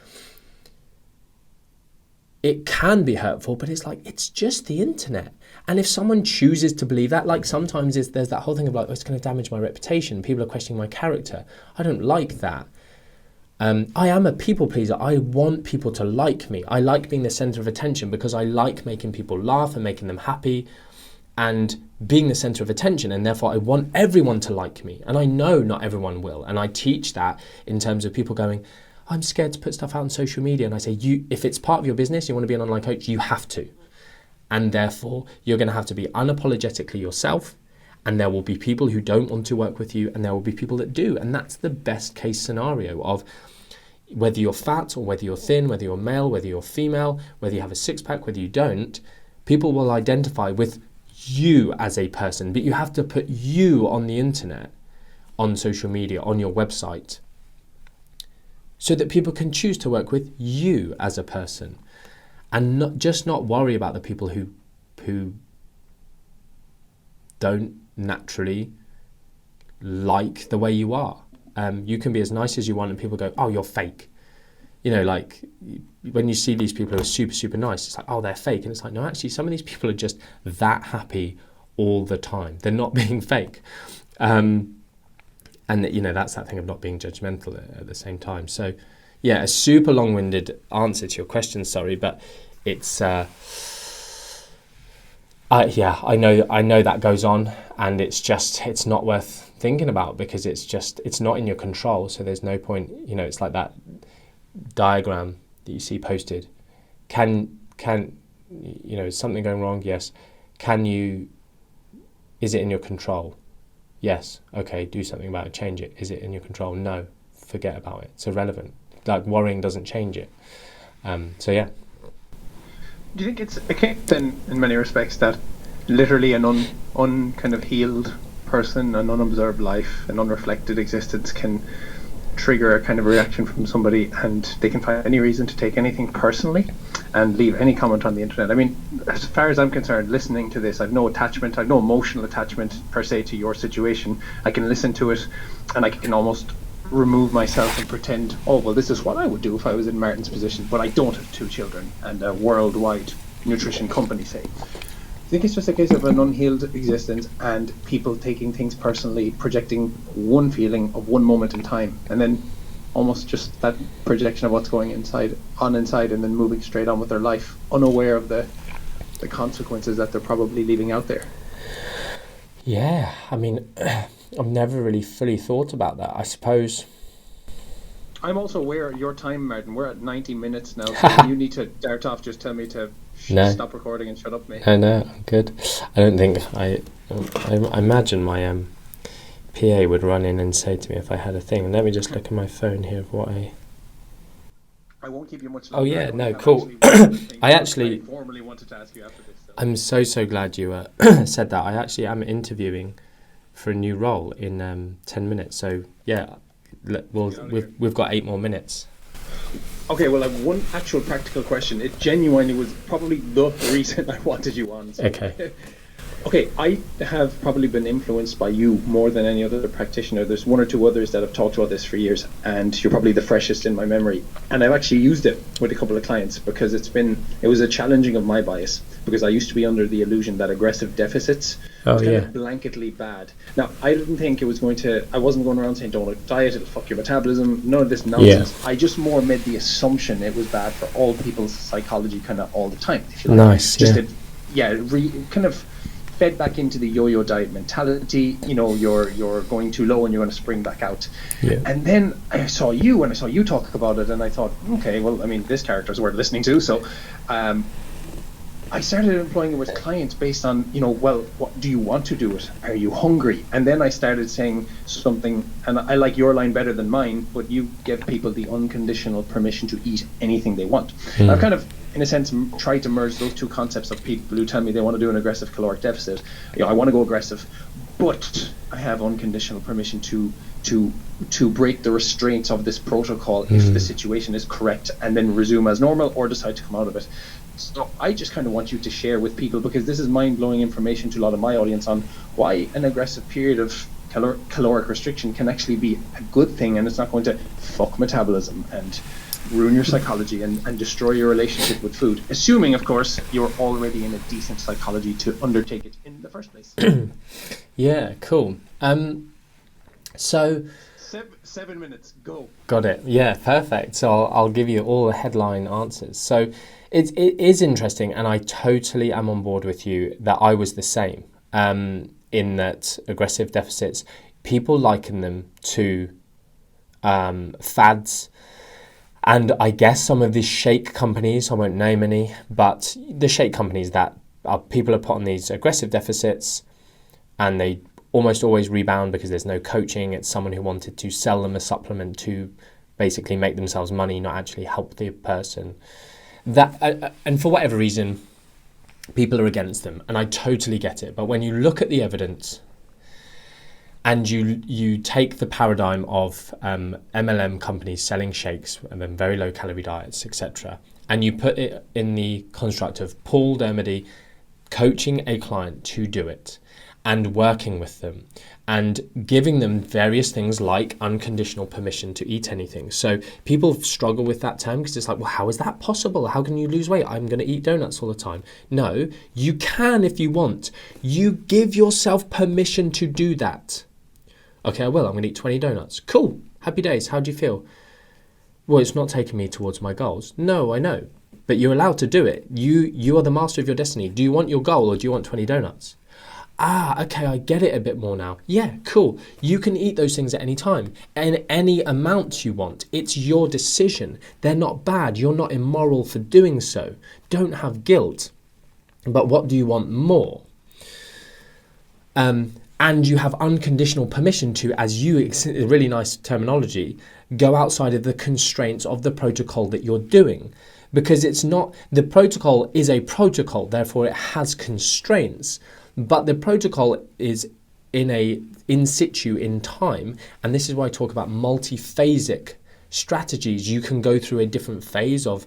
it can be hurtful, but it's like, it's just the internet. And if someone chooses to believe that, like sometimes there's that whole thing of like, oh, it's going to damage my reputation. People are questioning my character. I don't like that. I am a people pleaser. I want people to like me. I like being the center of attention because I like making people laugh and making them happy and being the center of attention. And therefore I want everyone to like me. And I know not everyone will. And I teach that in terms of people going, I'm scared to put stuff out on social media. And I say, if it's part of your business, you want to be an online coach, you have to. And therefore, you're going to have to be unapologetically yourself. And there will be people who don't want to work with you, and there will be people that do. And that's the best case scenario of whether you're fat or whether you're thin, whether you're male, whether you're female, whether you have a six-pack, whether you don't, people will identify with you as a person. But you have to put you on the internet, on social media, on your website, so that people can choose to work with you as a person, and not worry about the people who don't naturally like the way you are. You can be as nice as you want and people go, oh, you're fake. You know, like when you see these people who are super, super nice, it's like, oh, they're fake. And it's like, no, actually, some of these people are just that happy all the time. They're not being fake. And, you know, that's that thing of not being judgmental at the same time. So, yeah, a super long-winded answer to your question, sorry, but it's... I know that goes on, and it's not worth thinking about because it's not in your control. So there's no point, you know, it's like that diagram that you see posted. Can you know, is something going wrong? Yes. Is it in your control? Yes. Okay, do something about it, change it. Is it in your control? No. Forget about it. It's irrelevant. Like, worrying doesn't change it. So yeah. Do you think it's a case then, in many respects, that literally an kind of healed person, an unobserved life, an unreflected existence can trigger a kind of reaction from somebody, and they can find any reason to take anything personally and leave any comment on the internet? I mean, as far as I'm concerned, listening to this, I've no attachment, I've no emotional attachment per se to your situation. I can listen to it and I can almost remove myself and pretend, oh, well, this is what I would do if I was in Martin's position, but I don't have 2 children and a worldwide nutrition company, say. I think it's just a case of an unhealed existence and people taking things personally, projecting one feeling of one moment in time, and then almost just that projection of what's going inside, and then moving straight on with their life, unaware of the consequences that they're probably leaving out there. Yeah, I mean, I've never really fully thought about that. I suppose I'm also aware of your time, Martin. We're at 90 minutes now, so you need to dart off. Just tell me to stop recording and shut up, mate. No, I'm good. I don't think I imagine my PA would run in and say to me if I had a thing. Let me just look at my phone here of what I won't keep you much Oh longer. yeah, no, cool. I actually formally wanted to ask you after this. So. I'm so glad you said that. I actually am interviewing for a new role in 10 minutes. So yeah, we've got 8 more minutes. Okay, well, I have one actual practical question. It genuinely was probably the reason I wanted you on. So. Okay. Okay, I have probably been influenced by you more than any other practitioner. There's 1 or 2 others that have talked about this for years, and you're probably the freshest in my memory. And I've actually used it with a couple of clients because it was a challenging of my bias, because I used to be under the illusion that aggressive deficits was kind of blanketly bad. Now, I didn't think I wasn't going around saying don't diet, it'll fuck your metabolism, none of this nonsense. Yeah. I just more made the assumption it was bad for all people's psychology kind of all the time. If you like. Nice, kind of fed back into the yo-yo diet mentality. You're going too low and you're going to spring back out. Yeah. And then I saw you talk about it, and I thought, okay, well, I mean, this character's worth listening to. So I started employing it with clients based on, well, what do you want to do it? Are you hungry? And then I started saying something, and I like your line better than mine, but you give people the unconditional permission to eat anything they want. I've kind of, in a sense, try to merge those 2 concepts of people who tell me they want to do an aggressive caloric deficit. I want to go aggressive, but I have unconditional permission to break the restraints of this protocol if the situation is correct, and then resume as normal or decide to come out of it. So I just kind of want you to share with people, because this is mind-blowing information to a lot of my audience, on why an aggressive period of caloric restriction can actually be a good thing, and it's not going to fuck metabolism and ruin your psychology and destroy your relationship with food, assuming, of course, you're already in a decent psychology to undertake it in the first place. Yeah, cool. So 7 minutes, go. Got it. Yeah, perfect. So I'll give you all the headline answers. So it is interesting, and I totally am on board with you that I was the same, in that aggressive deficits, people liken them to fads. And I guess some of these shake companies, I won't name any, but the shake companies that people are put on these aggressive deficits, and they almost always rebound because there's no coaching. It's someone who wanted to sell them a supplement to basically make themselves money, not actually help the person. And for whatever reason, people are against them, and I totally get it. But when you look at the evidence, and you take the paradigm of MLM companies selling shakes and then very low calorie diets, etc., and you put it in the construct of Paul Dermody coaching a client to do it and working with them and giving them various things like unconditional permission to eat anything. So people struggle with that term because it's like, well, how is that possible? How can you lose weight? I'm going to eat donuts all the time. No, you can if you want. You give yourself permission to do that. Okay, I will. I'm going to eat 20 donuts. Cool. Happy days. How do you feel? Well, it's not taking me towards my goals. No, I know. But you're allowed to do it. You are the master of your destiny. Do you want your goal or do you want 20 donuts? Okay, I get it a bit more now. Yeah, cool. You can eat those things at any time and any amount you want. It's your decision. They're not bad. You're not immoral for doing so. Don't have guilt. But what do you want more? And you have unconditional permission to, as really nice terminology, go outside of the constraints of the protocol that you're doing. Because it's not, the protocol is a protocol, therefore it has constraints. But the protocol is in situ in time, and this is why I talk about multi-phasic strategies. You can go through a different phase of,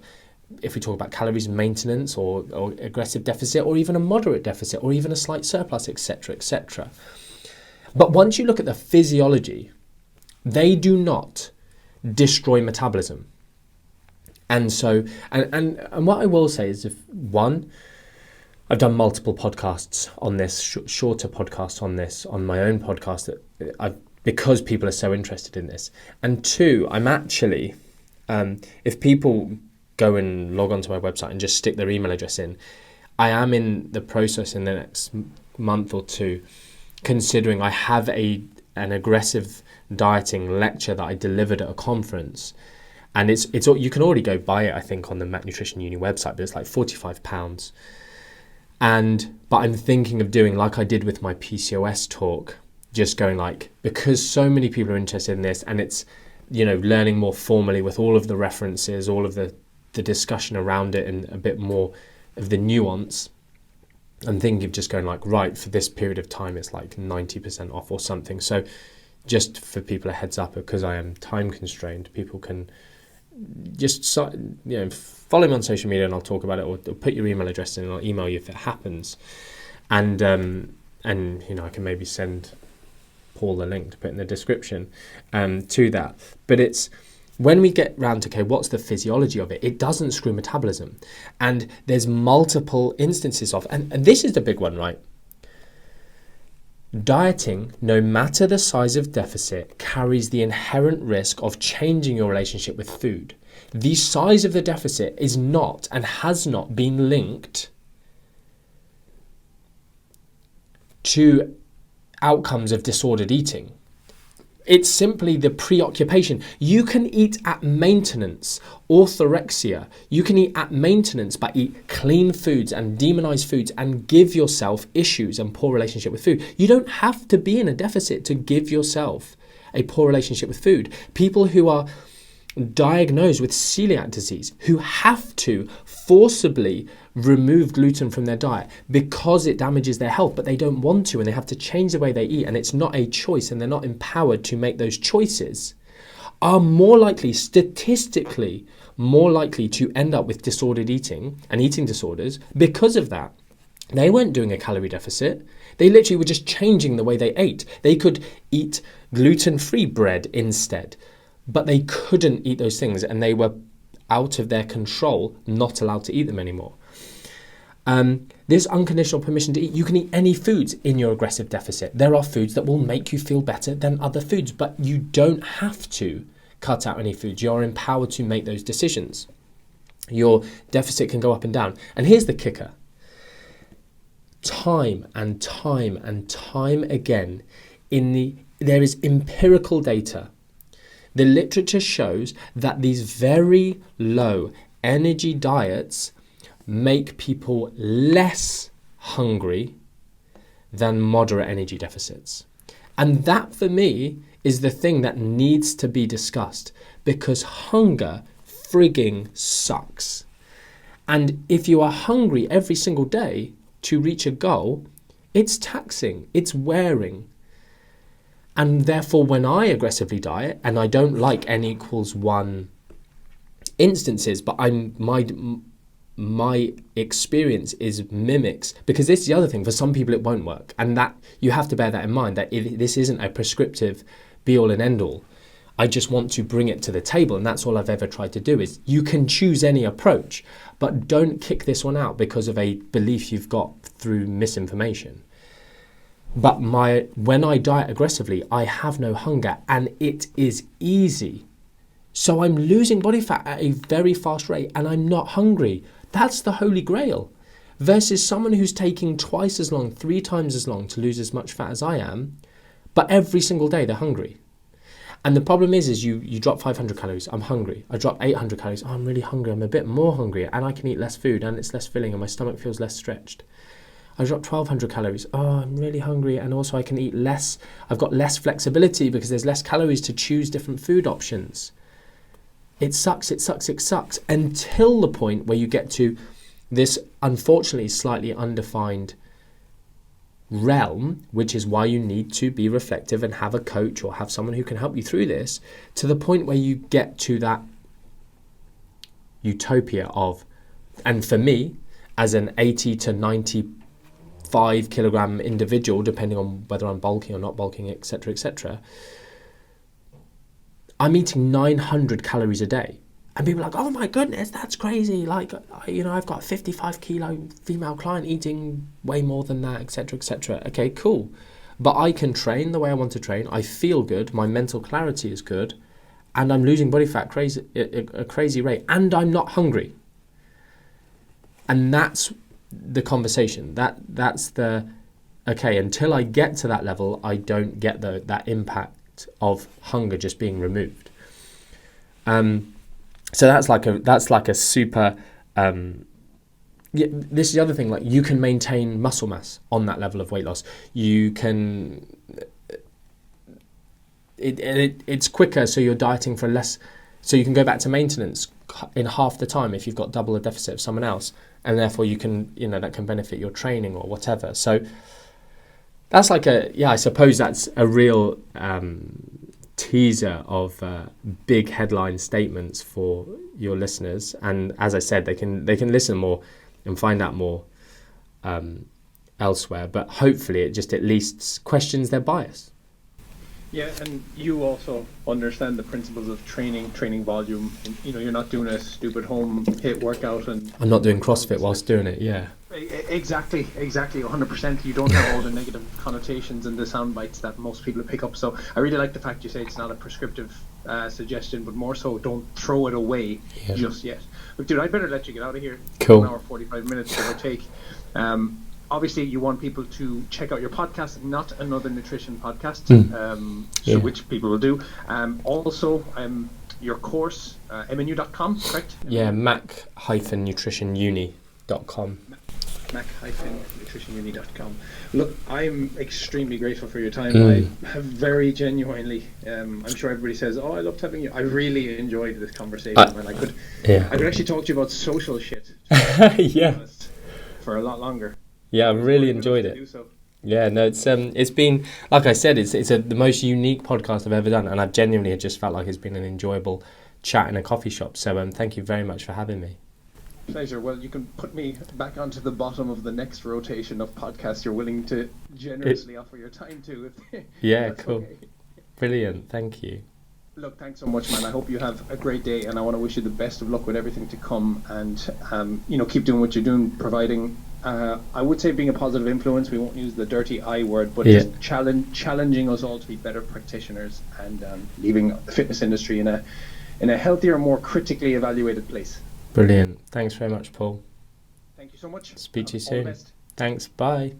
if we talk about calories maintenance or aggressive deficit, or even a moderate deficit, or even a slight surplus, etc., etc. But once you look at the physiology, they do not destroy metabolism. And so, and what I will say is, I've done multiple podcasts on this, shorter podcasts on this, on my own podcast, because people are so interested in this. And 2, I'm actually, if people go and log onto my website and just stick their email address in, I am in the process in the next month or 2, considering I have an aggressive dieting lecture that I delivered at a conference. And it's you can already go buy it, I think, on the Mac Nutrition Uni website, but it's like £45. But I'm thinking of doing like I did with my PCOS talk, just going like, because so many people are interested in this, and it's, learning more formally with all of the references, all of the discussion around it, and a bit more of the nuance. I'm thinking of just going like, right, for this period of time, it's like 90% off or something. So just for people a heads up, because I am time constrained, people can just follow me on social media and I'll talk about it, or put your email address in and I'll email you if it happens. And I can maybe send Paul the link to put in the description to that. But it's when we get round to, okay, what's the physiology of it? It doesn't screw metabolism. And there's multiple instances of, and this is the big one, right? Dieting, no matter the size of deficit, carries the inherent risk of changing your relationship with food. The size of the deficit is not and has not been linked to outcomes of disordered eating. It's simply the preoccupation. You can eat at maintenance, orthorexia. You can eat at maintenance, but eat clean foods and demonize foods and give yourself issues and poor relationship with food. You don't have to be in a deficit to give yourself a poor relationship with food. People who are diagnosed with celiac disease, who have to forcibly remove gluten from their diet because it damages their health, but they don't want to, and they have to change the way they eat, and it's not a choice, and they're not empowered to make those choices, are more likely, statistically more likely, to end up with disordered eating and eating disorders because of that. They weren't doing a calorie deficit. They literally were just changing the way they ate. They could eat gluten-free bread instead, but they couldn't eat those things, and they were out of their control, not allowed to eat them anymore. This unconditional permission to eat, you can eat any foods in your aggressive deficit. There are foods that will make you feel better than other foods, but you don't have to cut out any foods. You're empowered to make those decisions. Your deficit can go up and down. And here's the kicker. Time and time and time again, there is empirical data. The literature shows that these very low energy diets make people less hungry than moderate energy deficits. And that, for me, is the thing that needs to be discussed, because hunger frigging sucks. And if you are hungry every single day to reach a goal, it's taxing, it's wearing. And therefore, when I aggressively diet, and I don't like n=1 instances, but my experience is mimics, because this is the other thing. For some people, it won't work, and that you have to bear that in mind. That this isn't a prescriptive be-all and end-all. I just want to bring it to the table, and that's all I've ever tried to do. Is you can choose any approach, but don't kick this one out because of a belief you've got through misinformation. But when I diet aggressively, I have no hunger, and it is easy. So I'm losing body fat at a very fast rate, and I'm not hungry. That's the holy grail. Versus someone who's taking twice as long, 3 times as long to lose as much fat as I am, but every single day they're hungry. And the problem is you drop 500 calories, I'm hungry. I drop 800 calories, I'm really hungry, I'm a bit more hungry, and I can eat less food, and it's less filling, and my stomach feels less stretched. I drop 1,200 calories, I'm really hungry, and also I can eat less. I've got less flexibility because there's less calories to choose different food options. It sucks, until the point where you get to this, unfortunately, slightly undefined realm, which is why you need to be reflective and have a coach or have someone who can help you through this, to the point where you get to that utopia of, and for me, as an 80 to 95 kilogram individual, depending on whether I'm bulking or not bulking, etc., etc., I'm eating 900 calories a day. And people are like, oh my goodness, that's crazy. Like, I've got a 55 kilo female client eating way more than that, etc., etc. Okay, cool. But I can train the way I want to train. I feel good. My mental clarity is good. And I'm losing body fat a crazy rate. And I'm not hungry. And that's the conversation. That's the, okay, until I get to that level, I don't get that impact of hunger just being removed. So that's like a super. This is the other thing. Like, you can maintain muscle mass on that level of weight loss. You can. It's quicker, so you're dieting for less. So you can go back to maintenance in half the time if you've got double the deficit of someone else, and therefore you can, that can benefit your training or whatever. So that's like I suppose that's a real teaser of big headline statements for your listeners. And as I said, they can listen more and find out more elsewhere. But hopefully it just at least questions their bias. Yeah, and you also understand the principles of training volume. And, you're not doing a stupid home HIIT workout, and I'm not doing CrossFit whilst doing it. Yeah. Exactly, 100%. You don't have all the negative connotations and the sound bites that most people pick up. So I really like the fact you say it's not a prescriptive suggestion, but more so don't throw it away just yet. But dude, I'd better let you get out of here. Cool. 1 hour 45 minutes, give or take. Obviously, you want people to check out your podcast, Not Another Nutrition Podcast, which people will do. Also, your course, mnu.com, correct? Yeah, mac-nutritionuni.com. mac-nutritionuni.com. Look, I'm extremely grateful for your time. I have very genuinely, I'm sure everybody says, I loved having you. I really enjoyed this conversation, and I could actually talk to you about social shit for a lot longer. Yeah, I've really enjoyed it. Yeah, no, it's been, like I said, it's the most unique podcast I've ever done, and I've genuinely just felt like it's been an enjoyable chat in a coffee shop. So thank you very much for having me. Pleasure. Well, you can put me back onto the bottom of the next rotation of podcasts you're willing to generously offer your time to. Yeah, cool. Okay. Brilliant. Thank you. Look, thanks so much, man. I hope you have a great day, and I want to wish you the best of luck with everything to come, and keep doing what you're doing, providing I would say being a positive influence. We won't use the dirty I word, but just challenging us all to be better practitioners, and leaving the fitness industry in a healthier, more critically evaluated place. Brilliant. Thanks very much, Paul. Thank you so much. Speak to you All the soon. best. Thanks. Bye.